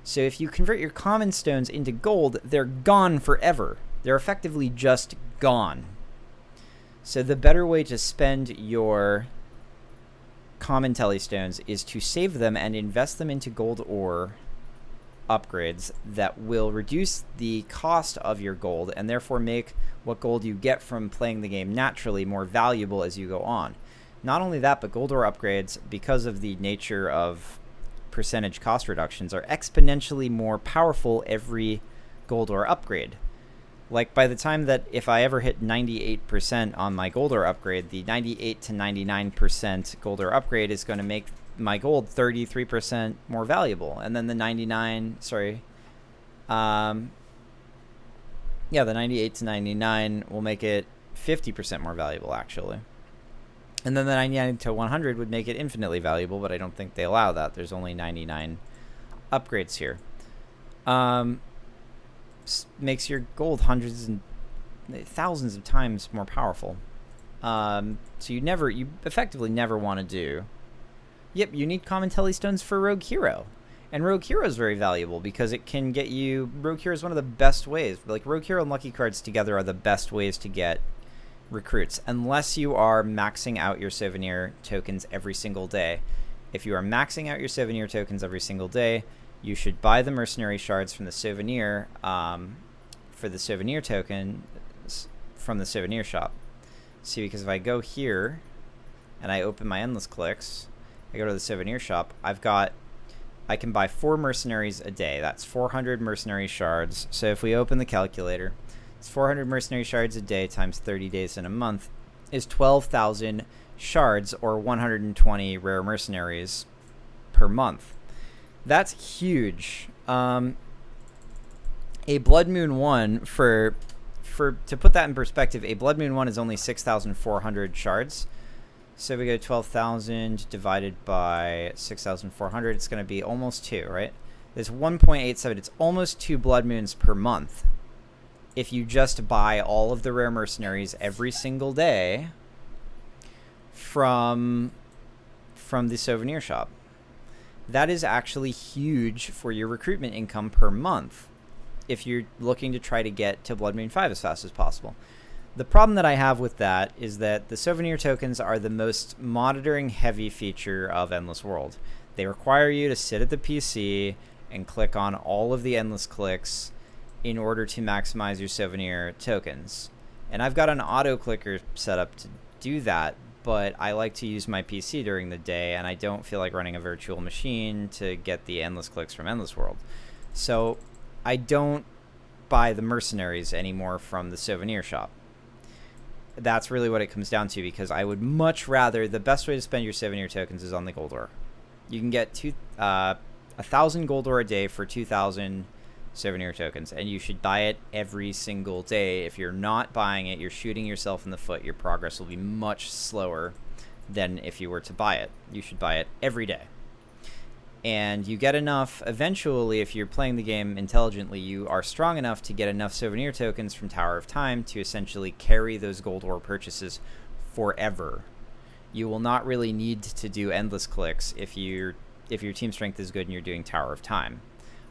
So if you convert your common stones into gold, they're gone forever. They're effectively just gone. So the better way to spend your common telestones is to save them and invest them into gold ore upgrades that will reduce the cost of your gold and therefore make what gold you get from playing the game naturally more valuable as you go on. Not only that, but gold ore upgrades, because of the nature of percentage cost reductions, are exponentially more powerful every gold ore upgrade. Like, by the time that if I ever hit 98% on my gold ore upgrade, the 98 to 99% gold ore upgrade is going to make my gold 33% more valuable. And then the 98 to 99 will make it 50% more valuable, actually. And then the 99 to 100 would make it infinitely valuable, but I don't think they allow that. There's only 99 upgrades here. Makes your gold hundreds and thousands of times more powerful. So you effectively never want to do. Yep, you need common telestones for Rogue Hero. And Rogue Hero is very valuable because it can get you... Rogue Hero is one of the best ways. Like, Rogue Hero and Lucky Cards together are the best ways to get recruits, unless you are maxing out your souvenir tokens every single day. If you are maxing out your souvenir tokens every single day, you should buy the mercenary shards from the souvenir for the souvenir token from the souvenir shop. See, because if I go here and I open my endless clicks, I go to the souvenir shop, I can buy 4 mercenaries a day. That's 400 mercenary shards. So if we open the calculator, it's 400 mercenary shards a day times 30 days in a month is 12,000 shards, or 120 rare mercenaries per month. That's huge. A Blood Moon 1, to put that in perspective, a Blood Moon 1 is only 6,400 shards. So we go 12,000 divided by 6,400. It's going to be almost 2, right? It's 1.87. It's almost 2 Blood Moons per month if you just buy all of the rare mercenaries every single day from the souvenir shop. That is actually huge for your recruitment income per month if you're looking to try to get to Blood Moon 5 as fast as possible. The problem that I have with that is that the souvenir tokens are the most monitoring heavy feature of Endless World. They require you to sit at the PC and click on all of the endless clicks in order to maximize your souvenir tokens. And I've got an auto clicker set up to do that, but I like to use my PC during the day, and I don't feel like running a virtual machine to get the endless clicks from Endless World. So I don't buy the mercenaries anymore from the souvenir shop. That's really what it comes down to, because I would much rather... The best way to spend your souvenir tokens is on the gold ore. You can get 1,000 gold ore a day for 2,000 souvenir tokens, and you should buy it every single day. If you're not buying it, you're shooting yourself in the foot. Your progress will be much slower than if you were to buy it. You should buy it every day. And you get enough, eventually, if you're playing the game intelligently, you are strong enough to get enough souvenir tokens from Tower of Time to essentially carry those gold ore purchases forever. You will not really need to do endless clicks if your team strength is good and you're doing Tower of Time.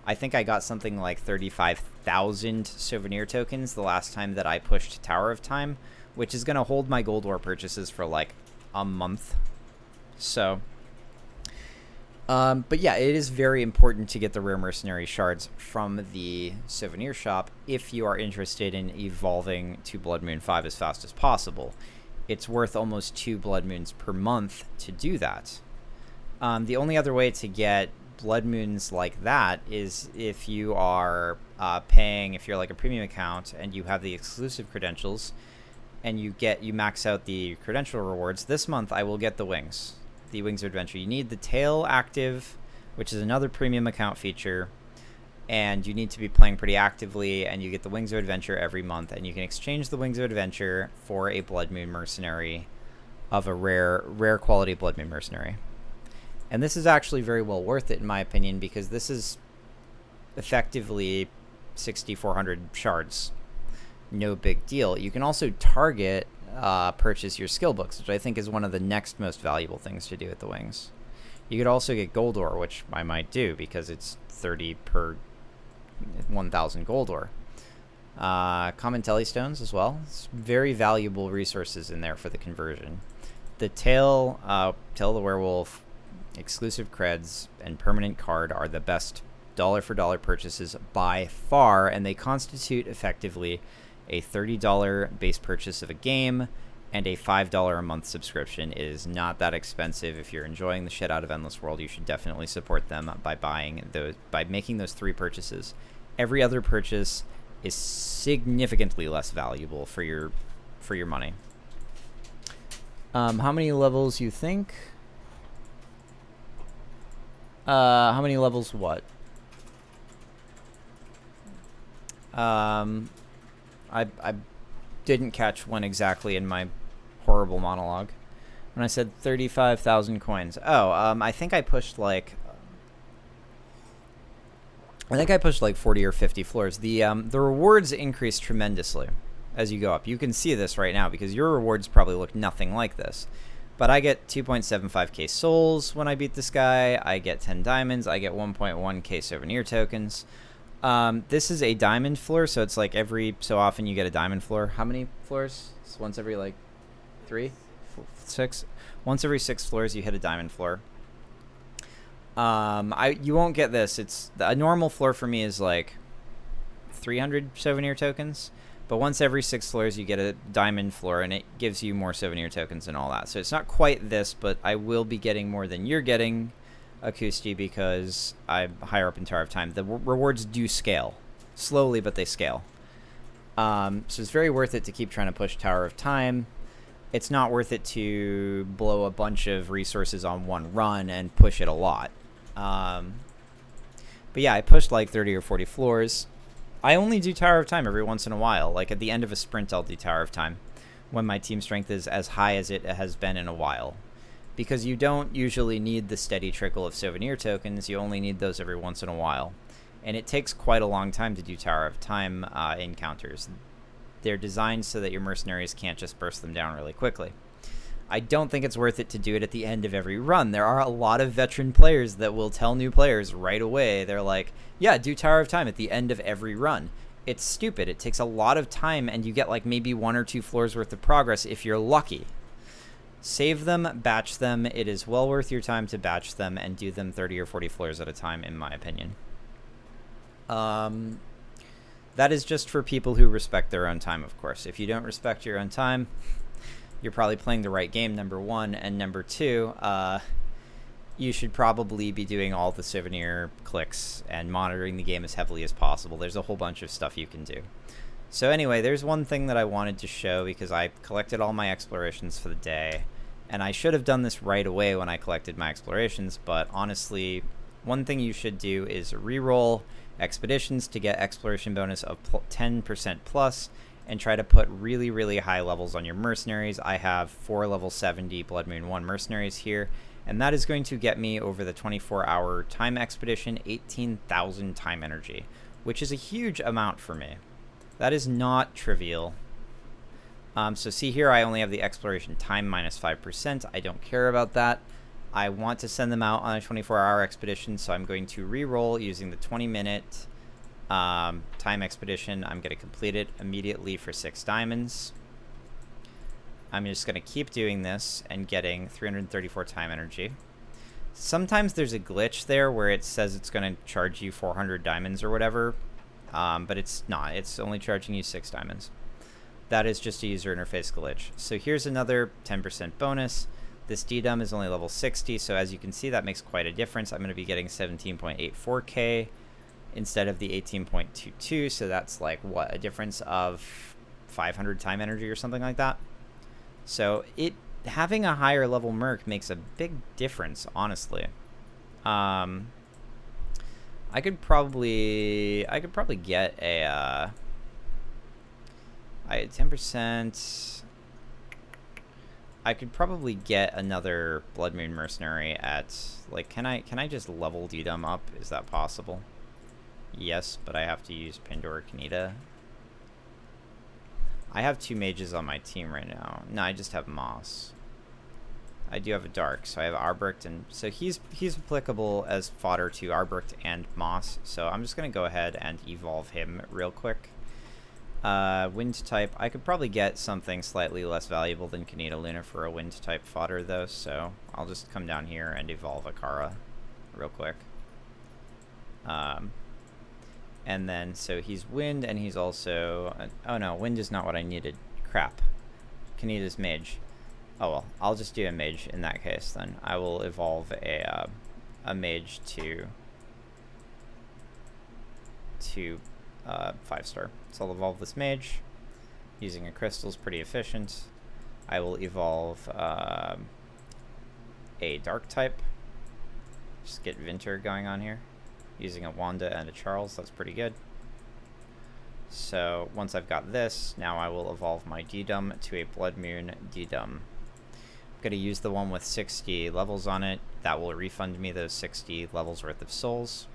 I think I got something like 35,000 souvenir tokens the last time that I pushed Tower of Time, which is going to hold my gold ore purchases for like a month. So... but yeah, it is very important to get the rare mercenary shards from the souvenir shop if you are interested in evolving to Blood Moon 5 as fast as possible. It's worth almost 2 Blood Moons per month to do that. The only other way to get blood moons like that is if you are paying, if you're like a premium account and you have the exclusive credentials and you max out the credential rewards. This month I will get the wings of adventure. You need the tail active, which is another premium account feature, and you need to be playing pretty actively, and you get the wings of adventure every month, and you can exchange the wings of adventure for a blood moon mercenary of a rare quality blood moon mercenary. And this is actually very well worth it in my opinion, because this is effectively 6,400 shards. No big deal. You can also target purchase your skill books, which I think is one of the next most valuable things to do at the wings. You could also get gold ore, which I might do because it's 30 per 1,000 gold ore. Common telestones as well. It's very valuable resources in there for the conversion. The tail the werewolf, exclusive creds, and permanent card are the best dollar for dollar purchases by far, and they constitute effectively a $30 base purchase of a game and a $5 a month subscription. It is not that expensive. If you're enjoying the shit out of Endless World, you should definitely support them by making those 3 purchases. Every other purchase is significantly less valuable for your money. How many levels you think? How many levels what? I didn't catch when exactly in my horrible monologue. When I said 35,000 coins. Oh, I think I pushed like 40 or 50 floors. The rewards increase tremendously as you go up. You can see this right now because your rewards probably look nothing like this. But I get 2.75k souls when I beat this guy. I get 10 diamonds. I get 1.1k souvenir tokens. This is a diamond floor, so it's like every so often you get a diamond floor. How many floors? It's once every like 6. Once every 6 floors you hit a diamond floor. You won't get this. It's a normal floor for me is like 300 souvenir tokens, but once every 6 floors you get a diamond floor, and it gives you more souvenir tokens and all that. So it's not quite this, but I will be getting more than you're getting, Akusti, because I'm higher up in Tower of Time. The rewards do scale slowly, but they scale. So it's very worth it to keep trying to push Tower of Time. It's not worth it to blow a bunch of resources on one run and push it a lot. But yeah, I pushed like 30 or 40 floors. I only do Tower of Time every once in a while. Like at the end of a sprint, I'll do Tower of Time when my team strength is as high as it has been in a while. Because you don't usually need the steady trickle of souvenir tokens. You only need those every once in a while. And it takes quite a long time to do Tower of Time encounters. They're designed so that your mercenaries can't just burst them down really quickly. I don't think it's worth it to do it at the end of every run. There are a lot of veteran players that will tell new players right away. They're like, yeah, do Tower of Time at the end of every run. It's stupid. It takes a lot of time, and you get like maybe 1 or 2 floors worth of progress if you're lucky. Save them, batch them. It is well worth your time to batch them and do them 30 or 40 floors at a time, in my opinion. That is just for people who respect their own time, of course. If you don't respect your own time, you're probably playing the right game, number 1. And number 2, you should probably be doing all the souvenir clicks and monitoring the game as heavily as possible. There's a whole bunch of stuff you can do. So anyway, there's one thing that I wanted to show because I collected all my explorations for the day. And I should have done this right away when I collected my explorations, but honestly, one thing you should do is reroll expeditions to get exploration bonus of 10% plus, and try to put really, really high levels on your mercenaries. I have 4 level 70 Blood Moon 1 mercenaries here, and that is going to get me over the 24-hour time expedition 18,000 time energy, which is a huge amount for me. That is not trivial. So see here, I only have the exploration time minus 5%. I don't care about that. I want to send them out on a 24-hour expedition, so I'm going to re-roll using the 20-minute time expedition. I'm going to complete it immediately for 6 diamonds. I'm just going to keep doing this and getting 334 time energy. Sometimes there's a glitch there where it says it's going to charge you 400 diamonds or whatever, but it's not. It's only charging you 6 diamonds. That is just a user interface glitch. So here's another 10% bonus. This D-Dum is only level 60, so as you can see, that makes quite a difference. I'm going to be getting 17.84k instead of the 18.22, so that's like, what, a difference of 500 time energy or something like that. So having a higher level Merc makes a big difference, honestly. I could probably get a 10%. I could probably get another Blood Moon Mercenary at, like, can I just level D-Dum up? Is that possible? Yes, but I have to use Pandora Kanita. I have 2 mages on my team right now. No, I just have Moss. I do have a Dark, so I have Arbrecht, and so he's applicable as fodder to Arbrecht and Moss, so I'm just going to go ahead and evolve him real quick. Wind type, I could probably get something slightly less valuable than Kanita Luna for a wind type fodder though, so I'll just come down here and evolve Akara real quick. And then, so he's wind, and he's also, oh no, wind is not what I needed. Crap. Kanita's mage. Oh well, I'll just do a mage in that case then. I will evolve a mage to 5-star. So I'll evolve this mage. Using a crystal is pretty efficient. I will evolve a dark type. Just get Vinter going on here. Using a Wanda and a Charles, that's pretty good. So once I've got this, now I will evolve my D-Dum to a Blood Moon D-Dum. I'm going to use the one with 60 levels on it. That will refund me those 60 levels worth of souls.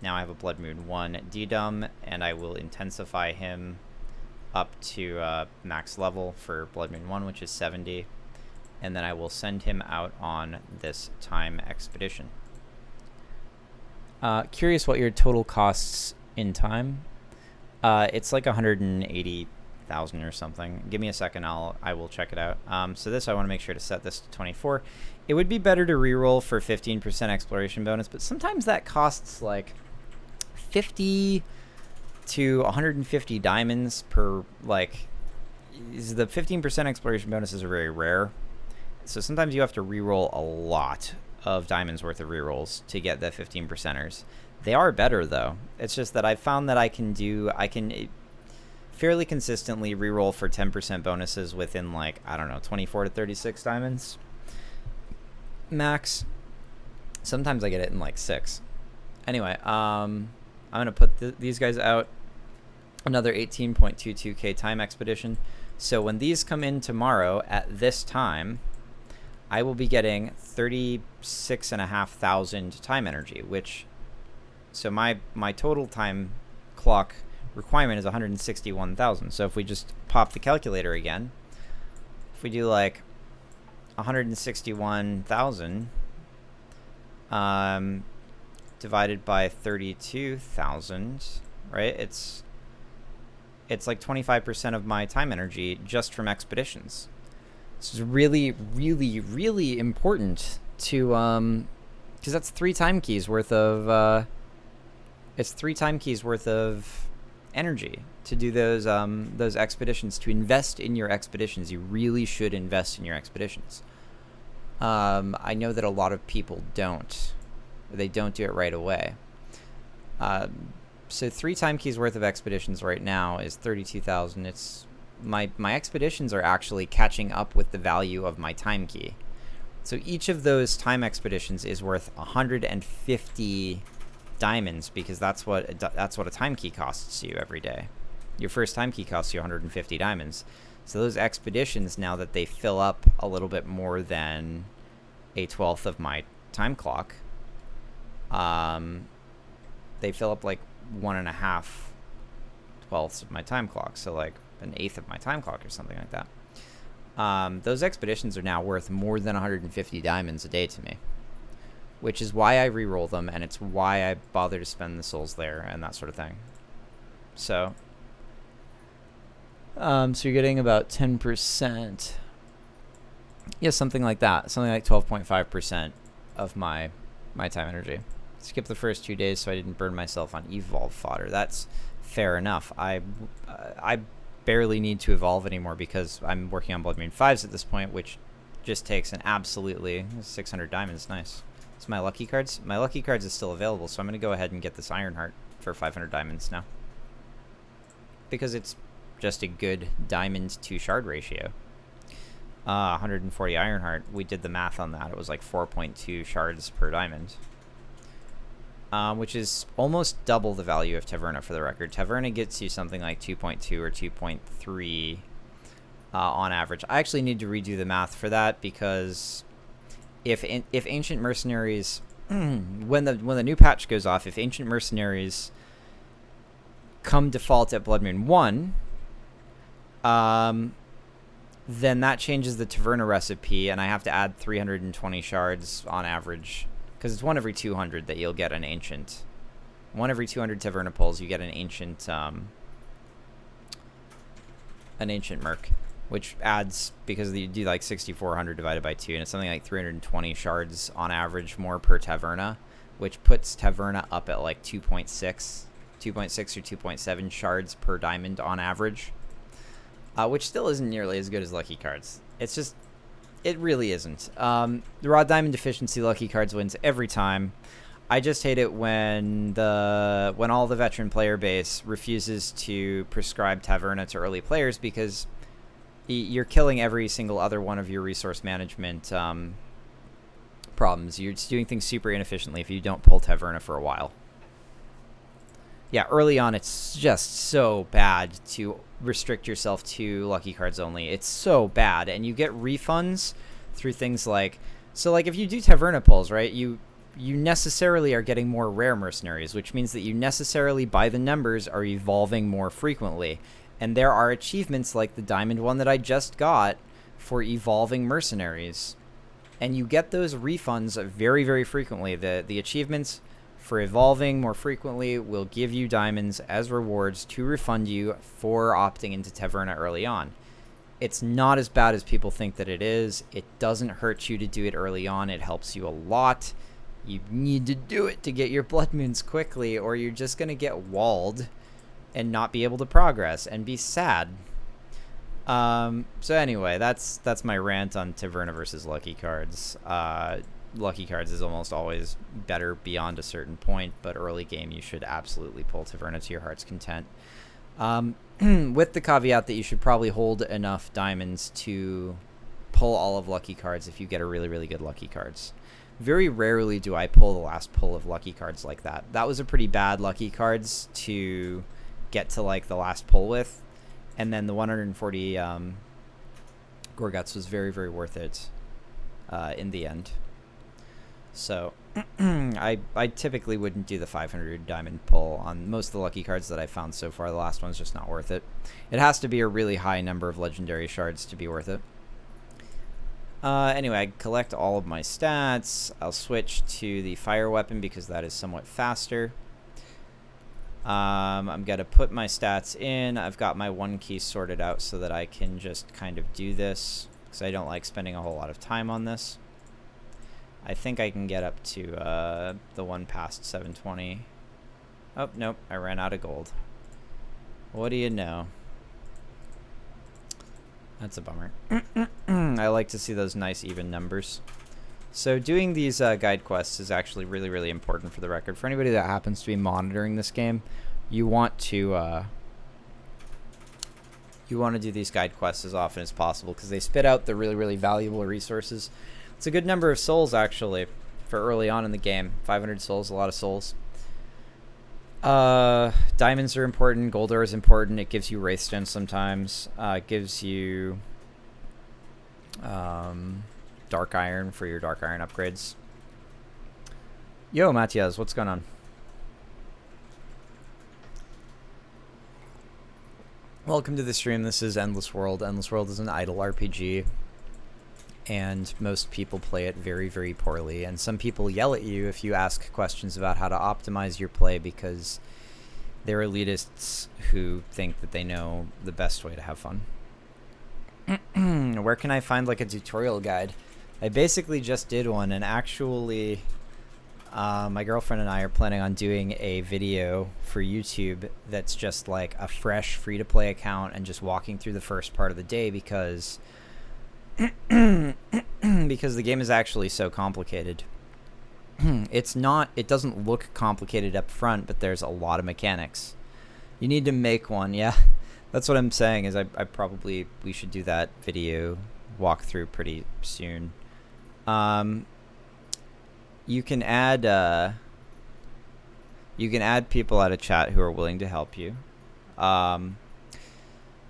Now I have a Blood Moon 1 D-Dum, and I will intensify him up to max level for Blood Moon 1, which is 70. And then I will send him out on this time expedition. Curious what your total costs in time. It's like 180,000 or something. Give me a second, I will check it out. So this, I want to make sure to set this to 24. It would be better to reroll for 15% exploration bonus, but sometimes that costs like 50 to 150 diamonds per, like, the 15% exploration bonuses are very rare. So sometimes you have to reroll a lot of diamonds worth of rerolls to get the 15%ers. They are better though. It's just that I've found that I can fairly consistently reroll for 10% bonuses within, like, I don't know, 24 to 36 diamonds max. Sometimes I get it in like 6. Anyway, I'm gonna put these guys out. Another 18.22k time expedition. So when these come in tomorrow at this time, I will be getting 36,500 time energy, which, so my total time clock requirement is 161,000. So if we just pop the calculator again, if we do like 161,000 divided by 32,000, right? It's like 25% of my time energy just from expeditions. This is really, really, really important to, because that's 3 time keys worth of, it's 3 time keys worth of energy to do those expeditions, to invest in your expeditions. You really should invest in your expeditions. I know that a lot of people don't. They don't do it right away. So 3 time keys worth of expeditions right now is 32,000. It's my expeditions are actually catching up with the value of my time key. So each of those time expeditions is worth 150 diamonds, because that's what a time key costs you every day. Your first time key costs you 150 diamonds. So those expeditions, now that they fill up a little bit more than a 12th of my time clock, they fill up like 1.5 12ths of my time clock, so like 1/8 of my time clock or something like that. Those expeditions are now worth more than 150 diamonds a day to me, which is why I reroll them, and it's why I bother to spend the souls there and that sort of thing. So you're getting about 10%. Yeah, something like that. Something like 12.5% of my time energy. Skip the first 2 days so I didn't burn myself on evolve fodder. That's fair enough. I barely need to evolve anymore because I'm working on Blood Moon 5s at this point, which just takes an absolutely 600 diamonds. Nice. So my lucky cards. My lucky cards is still available, so I'm gonna go ahead and get this Ironheart for 500 diamonds now, because it's just a good diamond to shard ratio. 140 Ironheart. We did the math on that. It was like 4.2 shards per diamond. Which is almost double the value of Taverna, for the record. Taverna gets you something like 2.2 or 2.3 on average. I actually need to redo the math for that, because if Ancient Mercenaries, when the new patch goes off, if Ancient Mercenaries come default at Blood Moon 1, then that changes the Taverna recipe, and I have to add 320 shards on average. Because it's 1 every 200 that you'll get an ancient. 1 every 200 Taverna pulls, you get an ancient merc, which adds, because you do like 6,400 divided by 2, and it's something like 320 shards on average more per Taverna, which puts Taverna up at like 2.6 or 2.7 shards per diamond on average, which still isn't nearly as good as lucky cards. It's just, it really isn't. The raw diamond deficiency lucky cards wins every time. I just hate it when all the veteran player base refuses to prescribe Taverna to early players, because you're killing every single other one of your resource management problems. You're just doing things super inefficiently if you don't pull Taverna for a while. Yeah, early on it's just so bad to restrict yourself to lucky cards only. It's so bad, and you get refunds through things like, so like if you do Taverna pulls, right, you necessarily are getting more rare mercenaries, which means that you necessarily, by the numbers, are evolving more frequently. And there are achievements like the diamond one that I just got for evolving mercenaries, and you get those refunds very, very frequently. The achievements for evolving more frequently will give you diamonds as rewards to refund you for opting into Taverna early on. It's not as bad as people think that it is. It doesn't hurt you to do it early on. It helps you a lot. You need to do it to get your blood moons quickly, or you're just going to get walled and not be able to progress and be sad. So anyway, that's my rant on Taverna versus lucky cards. Lucky cards is almost always better beyond a certain point, but early game you should absolutely pull Taverna to your heart's content. With the caveat that you should probably hold enough diamonds to pull all of lucky cards if you get a really, really good lucky cards. Very rarely do I pull the last pull of lucky cards like that. That was a pretty bad lucky cards to get to like the last pull with, and then the 140 Gorguts was very, very worth it in the end. So I typically wouldn't do the 500 diamond pull on most of the lucky cards that I found so far. The last one's just not worth it. It has to be a really high number of legendary shards to be worth it. Anyway, I collect all of my stats. I'll switch to the fire weapon because that is somewhat faster. I'm going to put my stats in. I've got my one key sorted out so that I can just kind of do this, because I don't like spending a whole lot of time on this. I think I can get up to the one past 720. Oh, nope, I ran out of gold. What do you know? That's a bummer. I like to see those nice even numbers. So doing these guide quests is actually really, really important, for the record. For anybody that happens to be monitoring this game, you want to do these guide quests as often as possible, because they spit out the really, really valuable resources. It's a good number of souls, actually, for early on in the game. 500 souls, a lot of souls. Diamonds are important. Gold ore is important. It gives you wraithstones sometimes. It gives you dark iron for your dark iron upgrades. Yo, Matias, what's going on? Welcome to the stream. This is Endless World. Endless World is an idle RPG, and most people play it very, very poorly. And some people yell at you if you ask questions about how to optimize your play, because they're elitists who think that they know the best way to have fun. Where can I find like a tutorial guide? I basically just did one, and actually my girlfriend and I are planning on doing a video for YouTube that's just like a fresh free-to-play account and just walking through the first part of the day, because because the game is actually so complicated. It's not, it doesn't look complicated up front, but there's a lot of mechanics. You need to make one, yeah. That's what I'm saying, is we should do that video walkthrough pretty soon. You can add people out of chat who are willing to help you.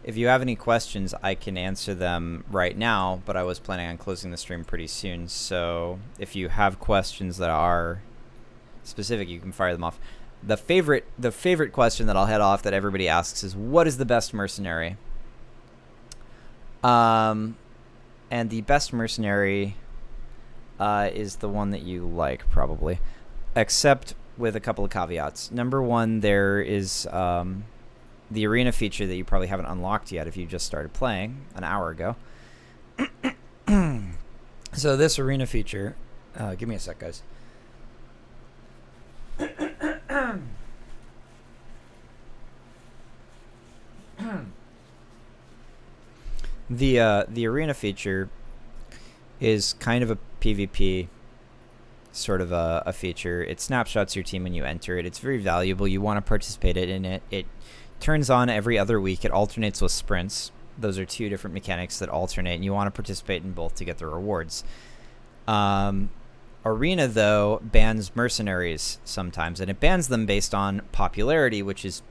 If you have any questions, I can answer them right now, but I was planning on closing the stream pretty soon. So if you have questions that are specific, you can fire them off. The favorite question that I'll head off that everybody asks is, what is the best mercenary? And the best mercenary is the one that you like, probably, except with a couple of caveats. Number one, there is the arena feature that you probably haven't unlocked yet if you just started playing an hour ago. So this arena feature, give me a sec, guys. The arena feature is kind of a PvP sort of a feature. It snapshots your team when you enter it. It's very valuable. You want to participate in it. It turns on every other week. It alternates with sprints. Those are two different mechanics that alternate, and you want to participate in both to get the rewards. Arena, though, bans mercenaries sometimes, and it bans them based on popularity, which is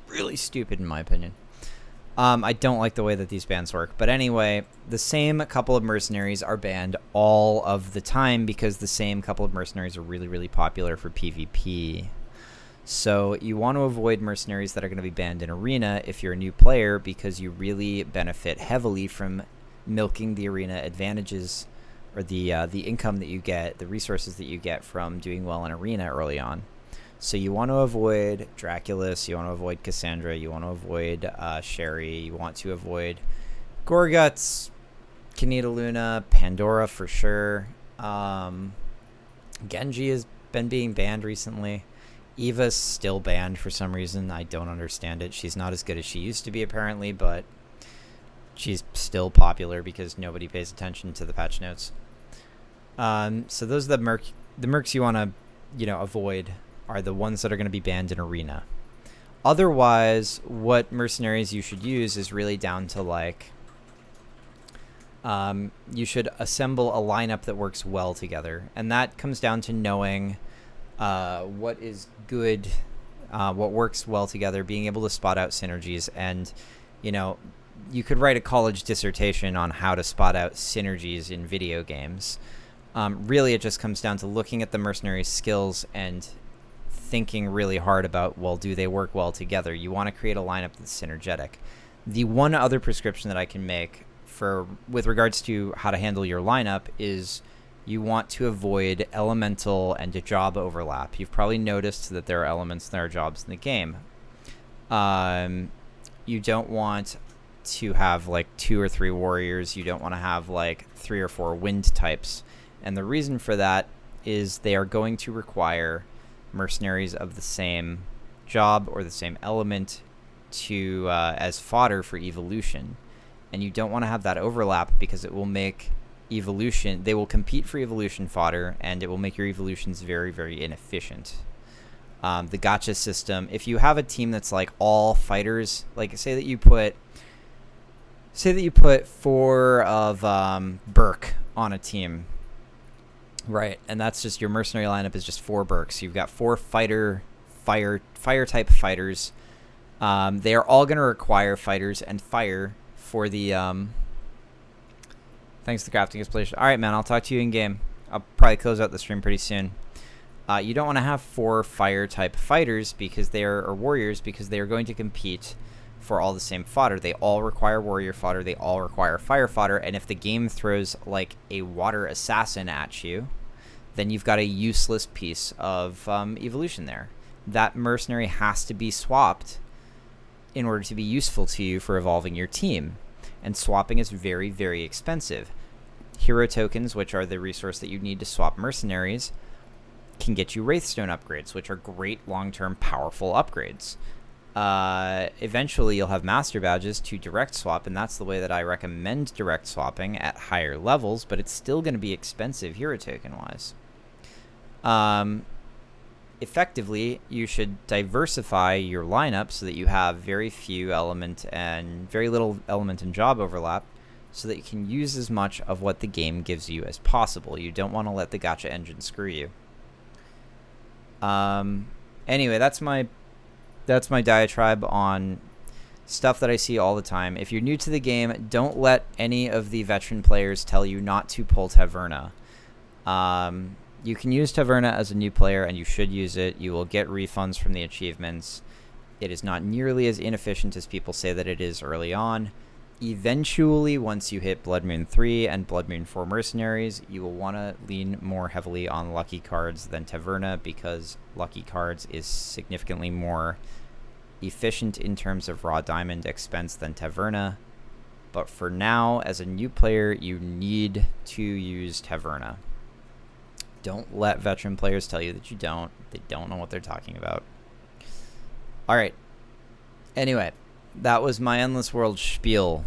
really stupid in my opinion. I don't like the way that these bans work. But anyway, the same couple of mercenaries are banned all of the time because the same couple of mercenaries are really, really popular for PvP. So you want to avoid mercenaries that are going to be banned in Arena if you're a new player, because you really benefit heavily from milking the Arena advantages, or the income that you get, the resources that you get from doing well in Arena early on. So you want to avoid Draculus, you want to avoid Cassandra, you want to avoid Sherry, you want to avoid Gorguts, Kanita Luna, Pandora for sure. Genji has been being banned recently. Eva's still banned for some reason. I don't understand it. She's not as good as she used to be apparently, but she's still popular because nobody pays attention to the patch notes. So those are the mercs you want to, avoid are the ones that are going to be banned in Arena. Otherwise, what mercenaries you should use is really down to you should assemble a lineup that works well together, and that comes down to knowing what is good, what works well together, being able to spot out synergies, and you could write a college dissertation on how to spot out synergies in video games. Really, it just comes down to looking at the mercenaries' skills and thinking really hard about, well, do they work well together? You want to create a lineup that's synergetic. The one other prescription that I can make with regards to how to handle your lineup is you want to avoid elemental and job overlap. You've probably noticed that there are elements and there are jobs in the game. You don't want to have 2 or 3 warriors. You don't want to have 3 or 4 wind types. And the reason for that is they are going to require mercenaries of the same job or the same element to as fodder for evolution. And you don't want to have that overlap because it will make evolution, they will compete for evolution fodder, and it will make your evolutions very, very inefficient. The gacha system, if you have a team that's all fighters, say that you put 4 of Burke on a team, right? And that's just your mercenary lineup is just 4 Burks. You've got 4 fire type fighters. They are all going to require fighters and fire for the thanks to the crafting explanation. All right, man, I'll talk to you in game. I'll probably close out the stream pretty soon. You don't want to have 4 fire type fighters because or warriors, because they are going to compete for all the same fodder. They all require warrior fodder. They all require fire fodder. And if the game throws a water assassin at you, then you've got a useless piece of evolution there. That mercenary has to be swapped in order to be useful to you for evolving your team. And swapping is very, very expensive. Hero tokens, which are the resource that you need to swap mercenaries, can get you Wraithstone upgrades, which are great long-term powerful upgrades. Eventually you'll have master badges to direct swap, and that's the way that I recommend direct swapping at higher levels, but it's still going to be expensive hero token wise. Effectively, you should diversify your lineup so that you have very few element and very little element and job overlap, so that you can use as much of what the game gives you as possible. You don't want to let the gacha engine screw you. Anyway, that's my diatribe on stuff that I see all the time. If you're new to the game, don't let any of the veteran players tell you not to pull Taverna. You can use Taverna as a new player, and you should use it. You will get refunds from the achievements. It is not nearly as inefficient as people say that it is early on. Eventually, once you hit Blood Moon 3 and Blood Moon 4 Mercenaries, you will want to lean more heavily on Lucky Cards than Taverna, because Lucky Cards is significantly more efficient in terms of raw diamond expense than Taverna. But for now, as a new player, you need to use Taverna. Don't let veteran players tell you that you don't. They don't know what they're talking about. All right. Anyway, that was my Endless World spiel.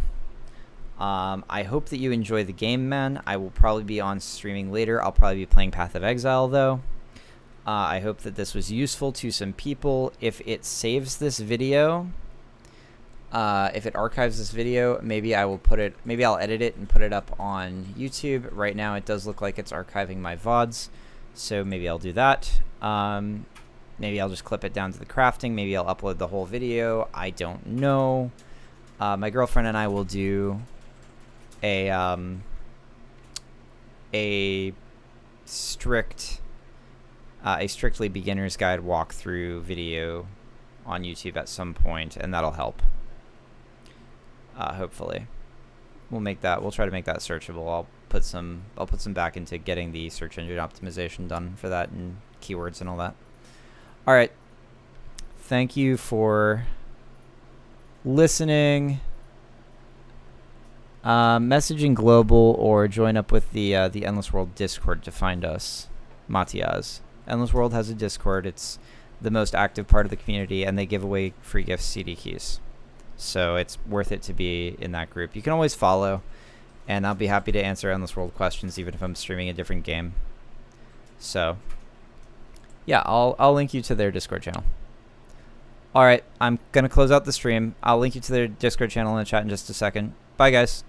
I hope that you enjoy the game, man. I will probably be on streaming later. I'll probably be playing Path of Exile, though. I hope that this was useful to some people. If it saves this video, if it archives this video, maybe I will put it, maybe I'll edit it and put it up on YouTube. Right now it does look like it's archiving my VODs, so maybe I'll do that. Maybe I'll just clip it down to the crafting. Maybe I'll upload the whole video. I don't know. My girlfriend and I will do a strictly beginner's guide walkthrough video on YouTube at some point, and that'll help. Hopefully, we'll try to make that searchable. I'll put some back into getting the search engine optimization done for that and keywords and all that. All right. Thank you for listening. Messaging global or join up with the Endless World Discord to find us, Matias. Endless World has a Discord. It's the most active part of the community, and they give away free gifts, CD keys. So it's worth it to be in that group. You can always follow, and I'll be happy to answer Endless World questions even if I'm streaming a different game. So yeah, I'll link you to their Discord channel. All right, I'm going to close out the stream. I'll link you to their Discord channel in the chat in just a second. Bye, guys.